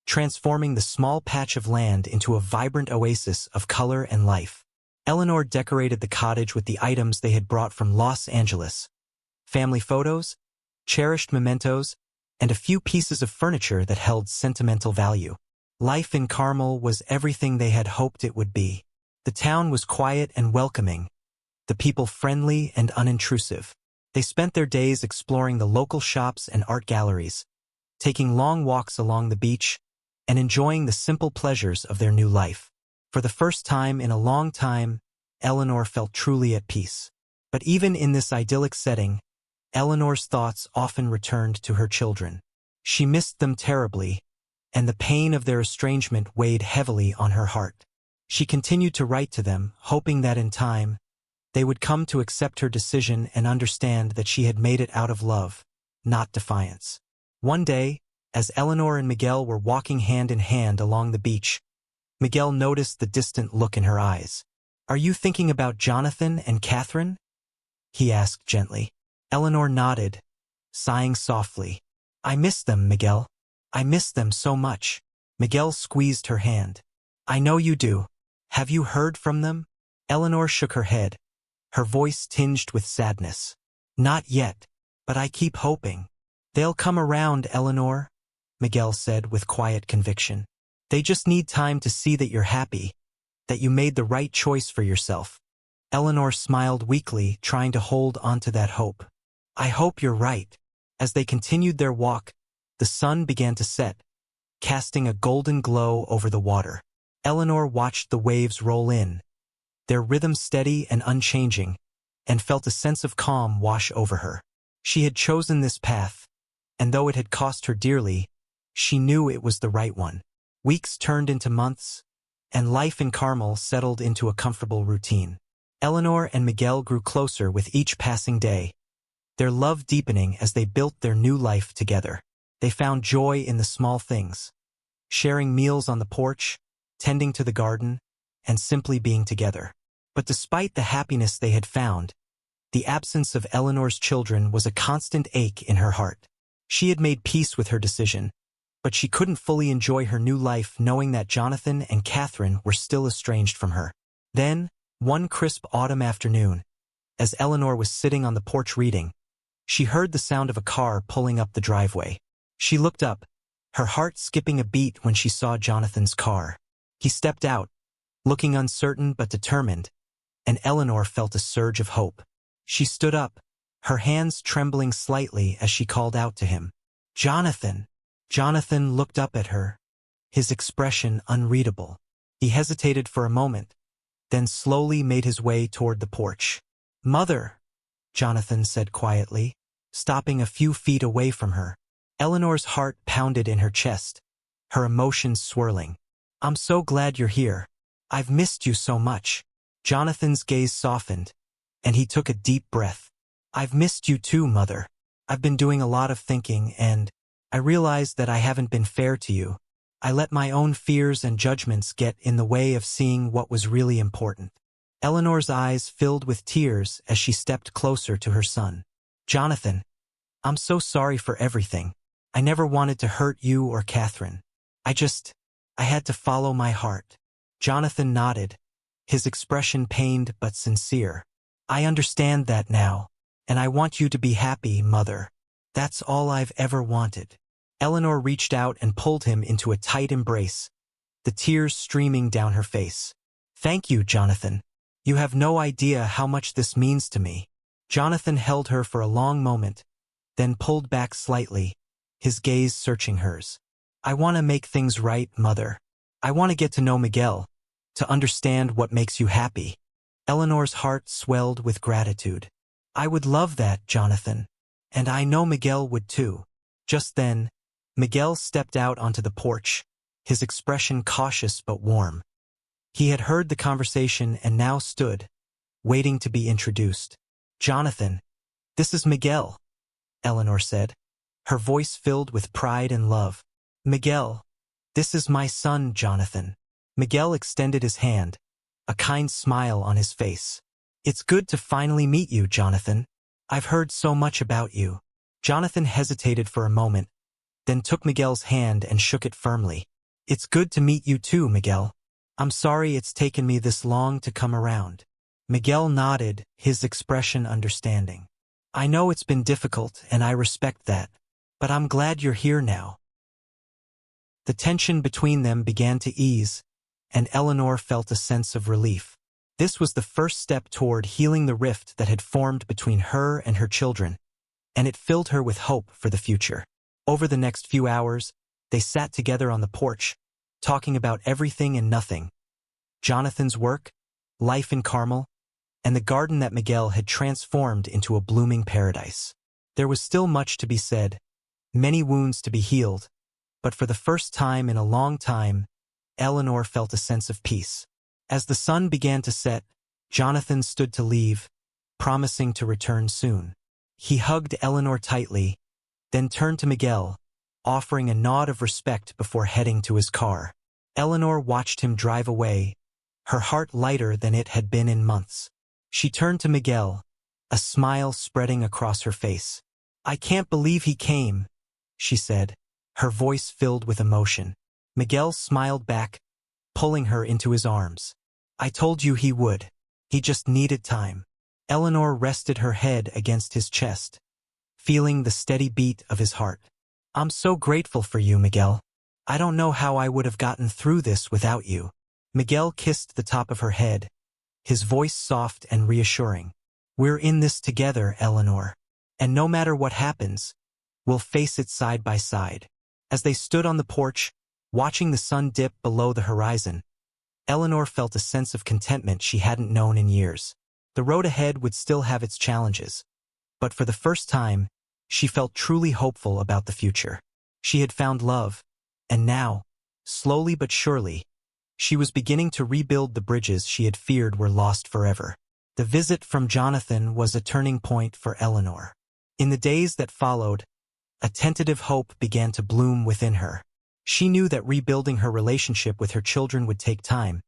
transforming the small patch of land into a vibrant oasis of color and life. Eleanor decorated the cottage with the items they had brought from Los Angeles: family photos, cherished mementos, and a few pieces of furniture that held sentimental value. Life in Carmel was everything they had hoped it would be. The town was quiet and welcoming, the people friendly and unintrusive. They spent their days exploring the local shops and art galleries, taking long walks along the beach, and enjoying the simple pleasures of their new life. For the first time in a long time, Eleanor felt truly at peace. But even in this idyllic setting, Eleanor's thoughts often returned to her children. She missed them terribly, and the pain of their estrangement weighed heavily on her heart. She continued to write to them, hoping that in time, they would come to accept her decision and understand that she had made it out of love, not defiance. One day, as Eleanor and Miguel were walking hand in hand along the beach, Miguel noticed the distant look in her eyes. "Are you thinking about Jonathan and Catherine?" he asked gently. Eleanor nodded, sighing softly. "I miss them, Miguel. I miss them so much." Miguel squeezed her hand. "I know you do. Have you heard from them?" Eleanor shook her head, her voice tinged with sadness. "Not yet, but I keep hoping." "They'll come around, Eleanor," Miguel said with quiet conviction. "They just need time to see that you're happy, that you made the right choice for yourself." Eleanor smiled weakly, trying to hold onto that hope. "I hope you're right." As they continued their walk, the sun began to set, casting a golden glow over the water. Eleanor watched the waves roll in, their rhythm steady and unchanging, and felt a sense of calm wash over her. She had chosen this path, and though it had cost her dearly, she knew it was the right one. Weeks turned into months, and life in Carmel settled into a comfortable routine. Eleanor and Miguel grew closer with each passing day, their love deepening as they built their new life together. They found joy in the small things, sharing meals on the porch, tending to the garden, and simply being together. But despite the happiness they had found, the absence of Eleanor's children was a constant ache in her heart. She had made peace with her decision, but she couldn't fully enjoy her new life knowing that Jonathan and Catherine were still estranged from her. Then, one crisp autumn afternoon, as Eleanor was sitting on the porch reading, she heard the sound of a car pulling up the driveway. She looked up, her heart skipping a beat when she saw Jonathan's car. He stepped out, looking uncertain but determined, and Eleanor felt a surge of hope. She stood up, her hands trembling slightly as she called out to him. "Jonathan!" Jonathan looked up at her, his expression unreadable. He hesitated for a moment, then slowly made his way toward the porch. "Mother," Jonathan said quietly, stopping a few feet away from her. Eleanor's heart pounded in her chest, her emotions swirling. "I'm so glad you're here. I've missed you so much." Jonathan's gaze softened, and he took a deep breath. "I've missed you too, Mother. I've been doing a lot of thinking, and I realized that I haven't been fair to you. I let my own fears and judgments get in the way of seeing what was really important." Eleanor's eyes filled with tears as she stepped closer to her son. "Jonathan, I'm so sorry for everything. I never wanted to hurt you or Catherine. I had to follow my heart." Jonathan nodded, his expression pained but sincere. "I understand that now, and I want you to be happy, Mother. That's all I've ever wanted." Eleanor reached out and pulled him into a tight embrace, the tears streaming down her face. "Thank you, Jonathan. You have no idea how much this means to me." Jonathan held her for a long moment, then pulled back slightly, his gaze searching hers. "I want to make things right, Mother. I want to get to know Miguel, to understand what makes you happy." Eleanor's heart swelled with gratitude. "I would love that, Jonathan. And I know Miguel would too." Just then, Miguel stepped out onto the porch, his expression cautious but warm. He had heard the conversation and now stood, waiting to be introduced. "Jonathan, this is Miguel," Eleanor said, her voice filled with pride and love. "Miguel, this is my son, Jonathan." Miguel extended his hand, a kind smile on his face. "It's good to finally meet you, Jonathan. I've heard so much about you." Jonathan hesitated for a moment, then took Miguel's hand and shook it firmly. "It's good to meet you too, Miguel. I'm sorry it's taken me this long to come around." Miguel nodded, his expression understanding. "I know it's been difficult, and I respect that, but I'm glad you're here now." The tension between them began to ease, and Eleanor felt a sense of relief. This was the first step toward healing the rift that had formed between her and her children, and it filled her with hope for the future. Over the next few hours, they sat together on the porch, talking about everything and nothing. Jonathan's work, life in Carmel, and the garden that Miguel had transformed into a blooming paradise. There was still much to be said, many wounds to be healed, but for the first time in a long time, Eleanor felt a sense of peace. As the sun began to set, Jonathan stood to leave, promising to return soon. He hugged Eleanor tightly, then turned to Miguel, offering a nod of respect before heading to his car. Eleanor watched him drive away, her heart lighter than it had been in months. She turned to Miguel, a smile spreading across her face. "I can't believe he came," she said, her voice filled with emotion. Miguel smiled back, pulling her into his arms. "I told you he would. He just needed time." Eleanor rested her head against his chest, feeling the steady beat of his heart. "I'm so grateful for you, Miguel. I don't know how I would have gotten through this without you." Miguel kissed the top of her head, his voice soft and reassuring. "We're in this together, Eleanor. And no matter what happens, we'll face it side by side." As they stood on the porch, watching the sun dip below the horizon, Eleanor felt a sense of contentment she hadn't known in years. The road ahead would still have its challenges, but for the first time, she felt truly hopeful about the future. She had found love, and now, slowly but surely, she was beginning to rebuild the bridges she had feared were lost forever. The visit from Jonathan was a turning point for Eleanor. In the days that followed, a tentative hope began to bloom within her. She knew that rebuilding her relationship with her children would take time,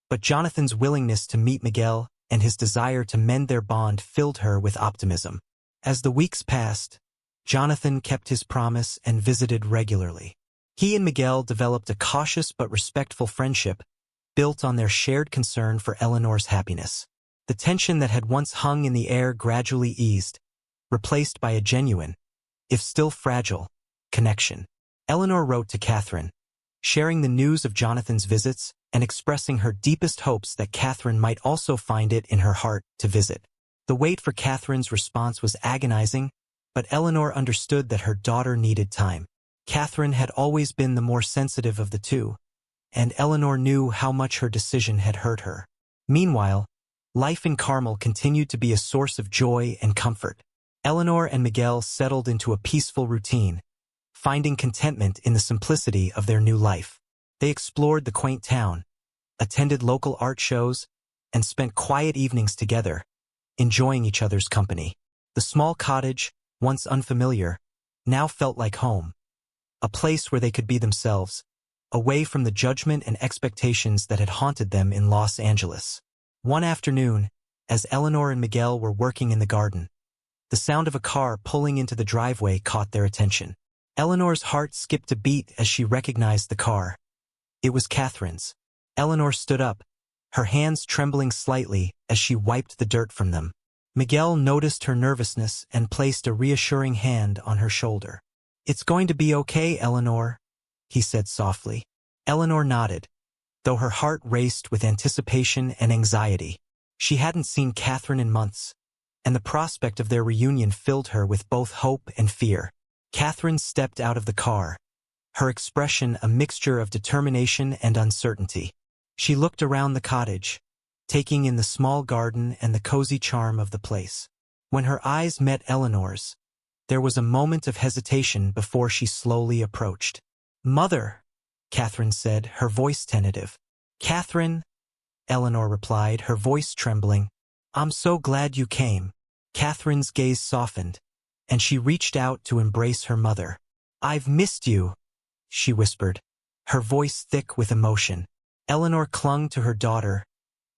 but Jonathan's willingness to meet Miguel and his desire to mend their bond filled her with optimism. As the weeks passed, Jonathan kept his promise and visited regularly. He and Miguel developed a cautious but respectful friendship built on their shared concern for Eleanor's happiness. The tension that had once hung in the air gradually eased, replaced by a genuine, if still fragile, connection. Eleanor wrote to Catherine, sharing the news of Jonathan's visits and expressing her deepest hopes that Catherine might also find it in her heart to visit. The wait for Catherine's response was agonizing, but Eleanor understood that her daughter needed time. Catherine had always been the more sensitive of the two, and Eleanor knew how much her decision had hurt her. Meanwhile, life in Carmel continued to be a source of joy and comfort. Eleanor and Miguel settled into a peaceful routine, finding contentment in the simplicity of their new life. They explored the quaint town, attended local art shows, and spent quiet evenings together, enjoying each other's company. The small cottage, once unfamiliar, now felt like home, a place where they could be themselves, away from the judgment and expectations that had haunted them in Los Angeles. One afternoon, as Eleanor and Miguel were working in the garden, the sound of a car pulling into the driveway caught their attention. Eleanor's heart skipped a beat as she recognized the car. It was Catherine's. Eleanor stood up, her hands trembling slightly as she wiped the dirt from them. Miguel noticed her nervousness and placed a reassuring hand on her shoulder. "It's going to be okay, Eleanor," he said softly. Eleanor nodded, though her heart raced with anticipation and anxiety. She hadn't seen Catherine in months, and the prospect of their reunion filled her with both hope and fear. Catherine stepped out of the car, her expression a mixture of determination and uncertainty. She looked around the cottage, taking in the small garden and the cozy charm of the place. When her eyes met Eleanor's, there was a moment of hesitation before she slowly approached. "Mother," Catherine said, her voice tentative. "Catherine, Eleanor replied, her voice trembling. I'm so glad you came. Catherine's gaze softened, and she reached out to embrace her mother. I've missed you, she whispered, her voice thick with emotion. Eleanor clung to her daughter,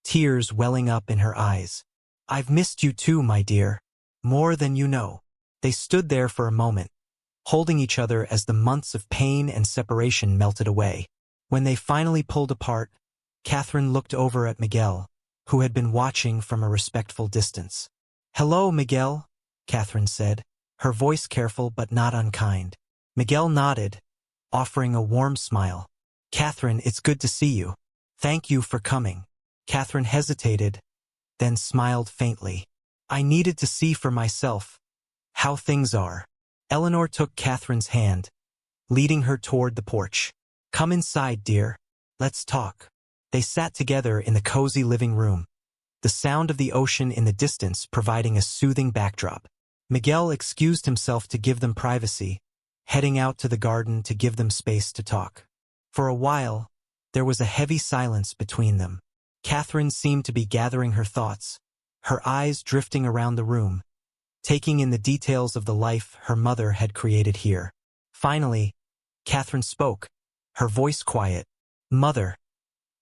tears welling up in her eyes. I've missed you too, my dear. More than you know. They stood there for a moment, holding each other as the months of pain and separation melted away. When they finally pulled apart, Catherine looked over at Miguel, who had been watching from a respectful distance. Hello, Miguel, Catherine said, her voice careful but not unkind. Miguel nodded, offering a warm smile. Catherine, it's good to see you. Thank you for coming. Catherine hesitated, then smiled faintly. I needed to see for myself how things are. Eleanor took Catherine's hand, leading her toward the porch. Come inside, dear. Let's talk. They sat together in the cozy living room, the sound of the ocean in the distance providing a soothing backdrop. Miguel excused himself to give them privacy, heading out to the garden to give them space to talk. For a while, there was a heavy silence between them. Catherine seemed to be gathering her thoughts, her eyes drifting around the room, taking in the details of the life her mother had created here. Finally, Catherine spoke, her voice quiet. Mother,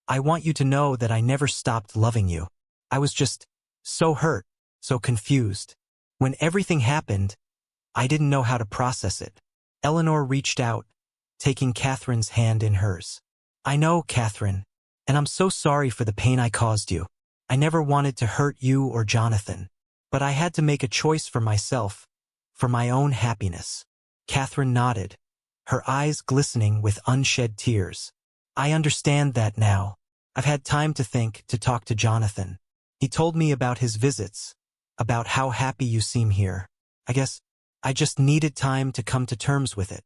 I want you to know that I never stopped loving you. I was just so hurt, so confused. When everything happened, I didn't know how to process it. Eleanor reached out, taking Catherine's hand in hers. I know, Catherine, and I'm so sorry for the pain I caused you. I never wanted to hurt you or Jonathan, but I had to make a choice for myself, for my own happiness. Catherine nodded, her eyes glistening with unshed tears. I understand that now. I've had time to think, to talk to Jonathan. He told me about his visits, about how happy you seem here. I guess I just needed time to come to terms with it.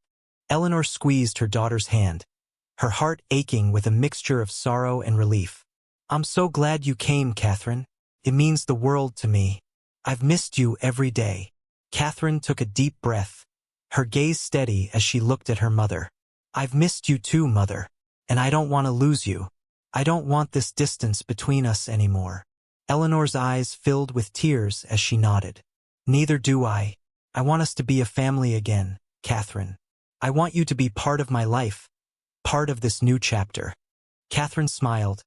Eleanor squeezed her daughter's hand, her heart aching with a mixture of sorrow and relief. I'm so glad you came, Catherine. It means the world to me. I've missed you every day. Catherine took a deep breath, her gaze steady as she looked at her mother. I've missed you too, Mother, and I don't want to lose you. I don't want this distance between us anymore. Eleanor's eyes filled with tears as she nodded. Neither do I. I want us to be a family again, Catherine. I want you to be part of my life, part of this new chapter. Catherine smiled,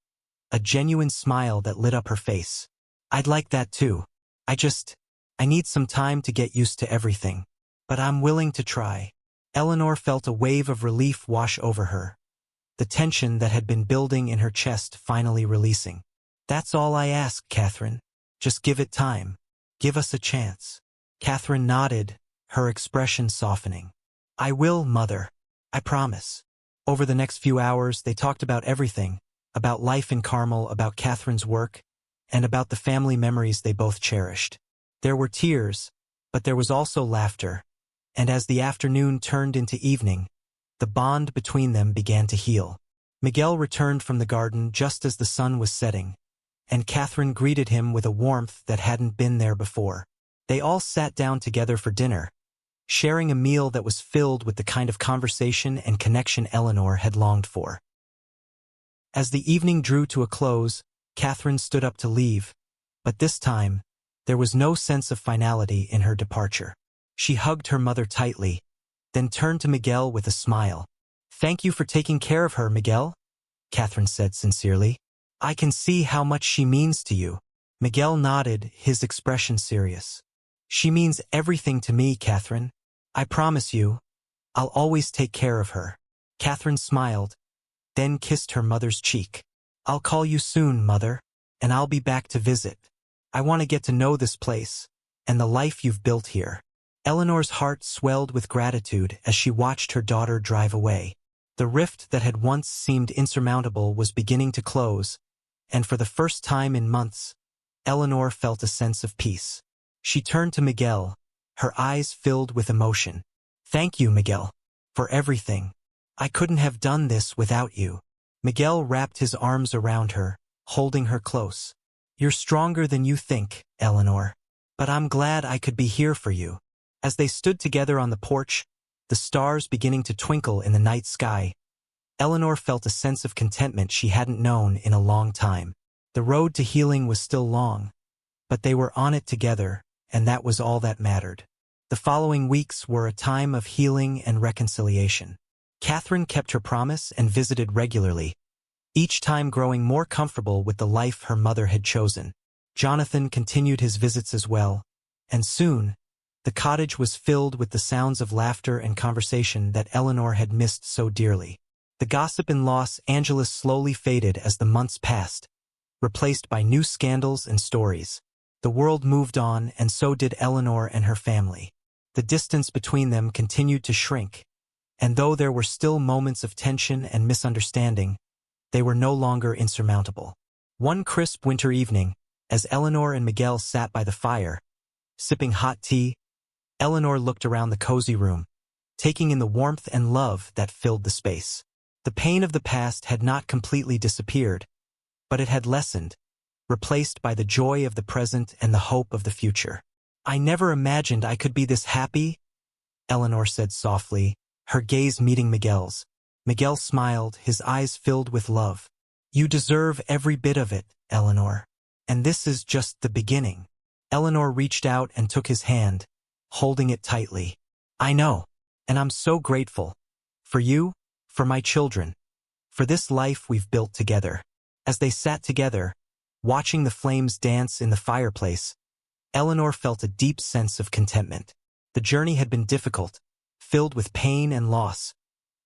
a genuine smile that lit up her face. I'd like that too. I need some time to get used to everything, but I'm willing to try. Eleanor felt a wave of relief wash over her, the tension that had been building in her chest finally releasing. That's all I ask, Catherine. Just give it time. Give us a chance. Catherine nodded, her expression softening. I will, Mother. I promise. Over the next few hours, they talked about everything, about life in Carmel, about Catherine's work, and about the family memories they both cherished. There were tears, but there was also laughter, and as the afternoon turned into evening, the bond between them began to heal. Miguel returned from the garden just as the sun was setting, and Catherine greeted him with a warmth that hadn't been there before. They all sat down together for dinner, sharing a meal that was filled with the kind of conversation and connection Eleanor had longed for. As the evening drew to a close, Catherine stood up to leave, but this time, there was no sense of finality in her departure. She hugged her mother tightly, then turned to Miguel with a smile. Thank you for taking care of her, Miguel, Catherine said sincerely. I can see how much she means to you. Miguel nodded, his expression serious. She means everything to me, Catherine. I promise you, I'll always take care of her. Catherine smiled, then kissed her mother's cheek. I'll call you soon, Mother, and I'll be back to visit. I want to get to know this place, and the life you've built here. Eleanor's heart swelled with gratitude as she watched her daughter drive away. The rift that had once seemed insurmountable was beginning to close, and for the first time in months, Eleanor felt a sense of peace. She turned to Miguel, her eyes filled with emotion. Thank you, Miguel, for everything. I couldn't have done this without you. Miguel wrapped his arms around her, holding her close. You're stronger than you think, Eleanor, but I'm glad I could be here for you. As they stood together on the porch, the stars beginning to twinkle in the night sky, Eleanor felt a sense of contentment she hadn't known in a long time. The road to healing was still long, but they were on it together, and that was all that mattered. The following weeks were a time of healing and reconciliation. Catherine kept her promise and visited regularly, each time growing more comfortable with the life her mother had chosen. Jonathan continued his visits as well, and soon, the cottage was filled with the sounds of laughter and conversation that Eleanor had missed so dearly. The gossip in Los Angeles slowly faded as the months passed, replaced by new scandals and stories. The world moved on, and so did Eleanor and her family. The distance between them continued to shrink, and though there were still moments of tension and misunderstanding, they were no longer insurmountable. One crisp winter evening, as Eleanor and Miguel sat by the fire, sipping hot tea, Eleanor looked around the cozy room, taking in the warmth and love that filled the space. The pain of the past had not completely disappeared, but it had lessened, replaced by the joy of the present and the hope of the future. "I never imagined I could be this happy," Eleanor said softly, her gaze meeting Miguel's. Miguel smiled, his eyes filled with love. "You deserve every bit of it, Eleanor. And this is just the beginning." Eleanor reached out and took his hand, holding it tightly. "I know, and I'm so grateful. For you, for my children, for this life we've built together." As they sat together, watching the flames dance in the fireplace, Eleanor felt a deep sense of contentment. The journey had been difficult, filled with pain and loss,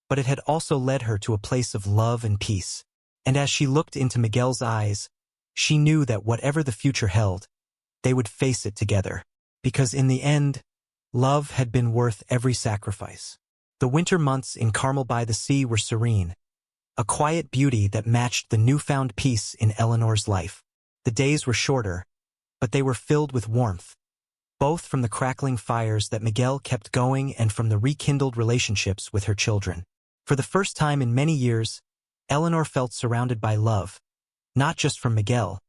but it had also led her to a place of love and peace. And as she looked into Miguel's eyes, she knew that whatever the future held, they would face it together. Because in the end, love had been worth every sacrifice. The winter months in Carmel by the Sea were serene, a quiet beauty that matched the newfound peace in Eleanor's life. The days were shorter, but they were filled with warmth, both from the crackling fires that Miguel kept going and from the rekindled relationships with her children. For the first time in many years, Eleanor felt surrounded by love, not just from Miguel,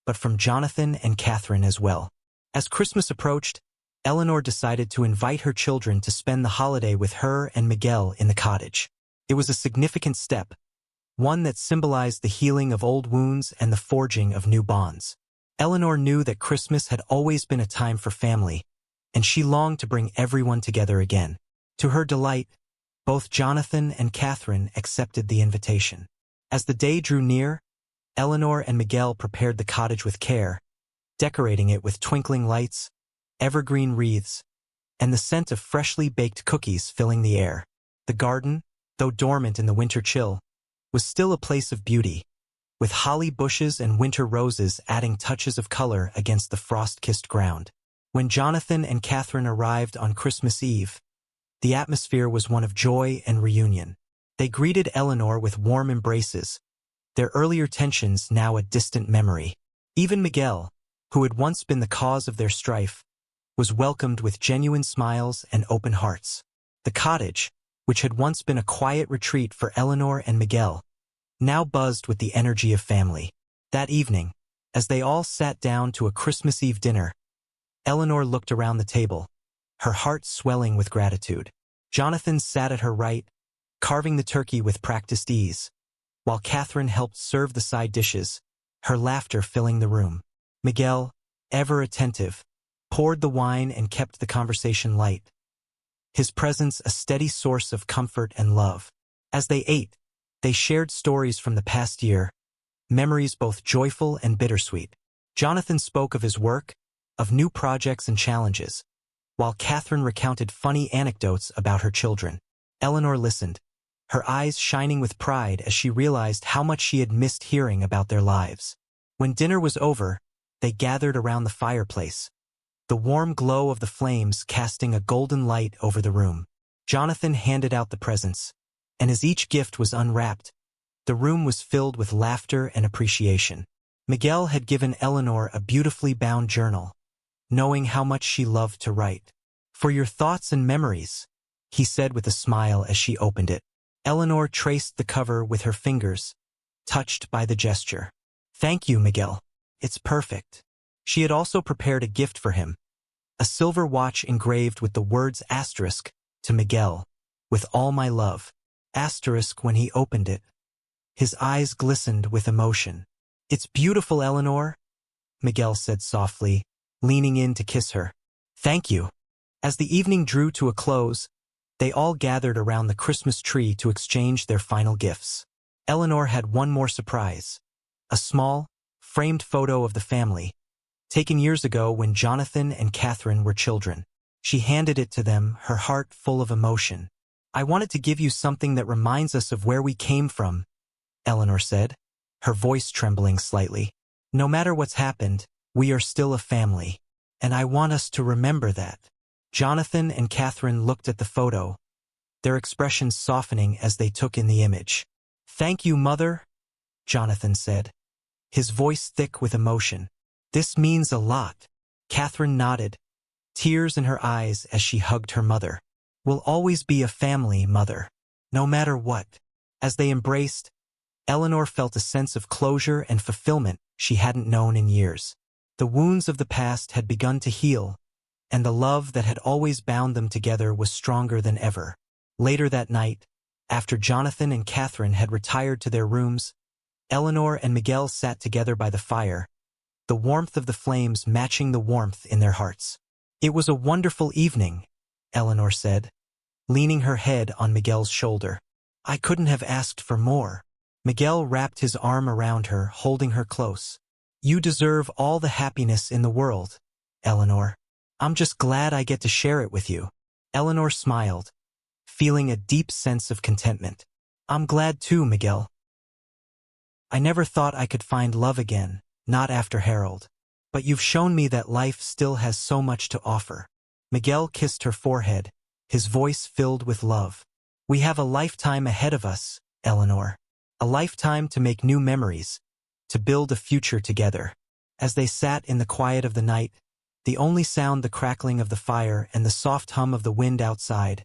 but from Jonathan and Catherine as well. As Christmas approached, Eleanor decided to invite her children to spend the holiday with her and Miguel in the cottage. It was a significant step, one that symbolized the healing of old wounds and the forging of new bonds. Eleanor knew that Christmas had always been a time for family, and she longed to bring everyone together again. To her delight, both Jonathan and Catherine accepted the invitation. As the day drew near, Eleanor and Miguel prepared the cottage with care, decorating it with twinkling lights, evergreen wreaths, and the scent of freshly baked cookies filling the air. The garden, though dormant in the winter chill, was still a place of beauty, with holly bushes and winter roses adding touches of color against the frost-kissed ground. When Jonathan and Catherine arrived on Christmas Eve, the atmosphere was one of joy and reunion. They greeted Eleanor with warm embraces, their earlier tensions now a distant memory. Even Miguel, who had once been the cause of their strife, was welcomed with genuine smiles and open hearts. The cottage, which had once been a quiet retreat for Eleanor and Miguel, now buzzed with the energy of family. That evening, as they all sat down to a Christmas Eve dinner, Eleanor looked around the table, her heart swelling with gratitude. Jonathan sat at her right, carving the turkey with practiced ease, while Catherine helped serve the side dishes, her laughter filling the room. Miguel, ever attentive, poured the wine and kept the conversation light, his presence a steady source of comfort and love. As they ate, they shared stories from the past year, memories both joyful and bittersweet. Jonathan spoke of his work, of new projects and challenges, while Catherine recounted funny anecdotes about her children. Eleanor listened, her eyes shining with pride as she realized how much she had missed hearing about their lives. When dinner was over, they gathered around the fireplace, the warm glow of the flames casting a golden light over the room. Jonathan handed out the presents, and as each gift was unwrapped, the room was filled with laughter and appreciation. Miguel had given Eleanor a beautifully bound journal, knowing how much she loved to write. "For your thoughts and memories," he said with a smile as she opened it. Eleanor traced the cover with her fingers, touched by the gesture. "Thank you, Miguel. It's perfect." She had also prepared a gift for him, a silver watch engraved with the words asterisk, "To Miguel, with all my love." Asterisk. When he opened it, his eyes glistened with emotion. "It's beautiful, Eleanor," Miguel said softly, leaning in to kiss her. "Thank you." As the evening drew to a close, they all gathered around the Christmas tree to exchange their final gifts. Eleanor had one more surprise. A small, framed photo of the family, taken years ago when Jonathan and Catherine were children. She handed it to them, her heart full of emotion. "I wanted to give you something that reminds us of where we came from," Eleanor said, her voice trembling slightly. "No matter what's happened, we are still a family, and I want us to remember that." Jonathan and Catherine looked at the photo, their expressions softening as they took in the image. "Thank you, Mother," Jonathan said, his voice thick with emotion. "This means a lot." Catherine nodded, tears in her eyes as she hugged her mother. "We'll always be a family, Mother, no matter what." As they embraced, Eleanor felt a sense of closure and fulfillment she hadn't known in years. The wounds of the past had begun to heal, and the love that had always bound them together was stronger than ever. Later that night, after Jonathan and Catherine had retired to their rooms, Eleanor and Miguel sat together by the fire, the warmth of the flames matching the warmth in their hearts. "It was a wonderful evening," Eleanor said, leaning her head on Miguel's shoulder. "I couldn't have asked for more." Miguel wrapped his arm around her, holding her close. "You deserve all the happiness in the world, Eleanor. I'm just glad I get to share it with you." Eleanor smiled, feeling a deep sense of contentment. "I'm glad too, Miguel. I never thought I could find love again, not after Harold. But you've shown me that life still has so much to offer." Miguel kissed her forehead, his voice filled with love. "We have a lifetime ahead of us, Eleanor. A lifetime to make new memories, to build a future together." As they sat in the quiet of the night, the only sound the crackling of the fire and the soft hum of the wind outside,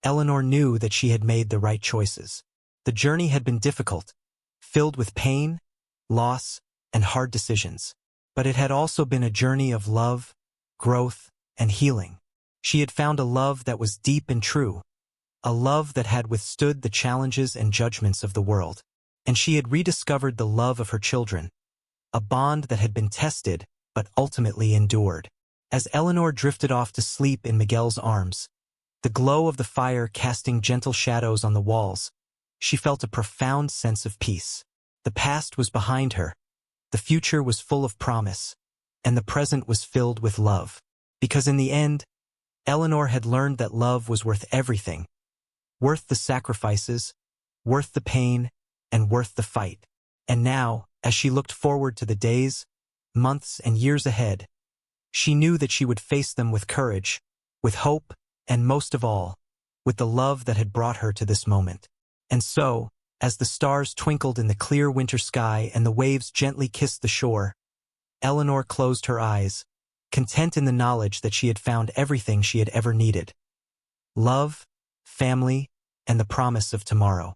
Eleanor knew that she had made the right choices. The journey had been difficult, filled with pain, loss, and hard decisions. But it had also been a journey of love, growth, and healing. She had found a love that was deep and true, a love that had withstood the challenges and judgments of the world. And she had rediscovered the love of her children, a bond that had been tested but ultimately endured. As Eleanor drifted off to sleep in Miguel's arms, the glow of the fire casting gentle shadows on the walls, she felt a profound sense of peace. The past was behind her, the future was full of promise, and the present was filled with love. Because in the end, Eleanor had learned that love was worth everything, worth the sacrifices, worth the pain, and worth the fight. And now, as she looked forward to the days, months, and years ahead, she knew that she would face them with courage, with hope, and most of all, with the love that had brought her to this moment. And so, as the stars twinkled in the clear winter sky and the waves gently kissed the shore, Eleanor closed her eyes, content in the knowledge that she had found everything she had ever needed: love, family, and the promise of tomorrow.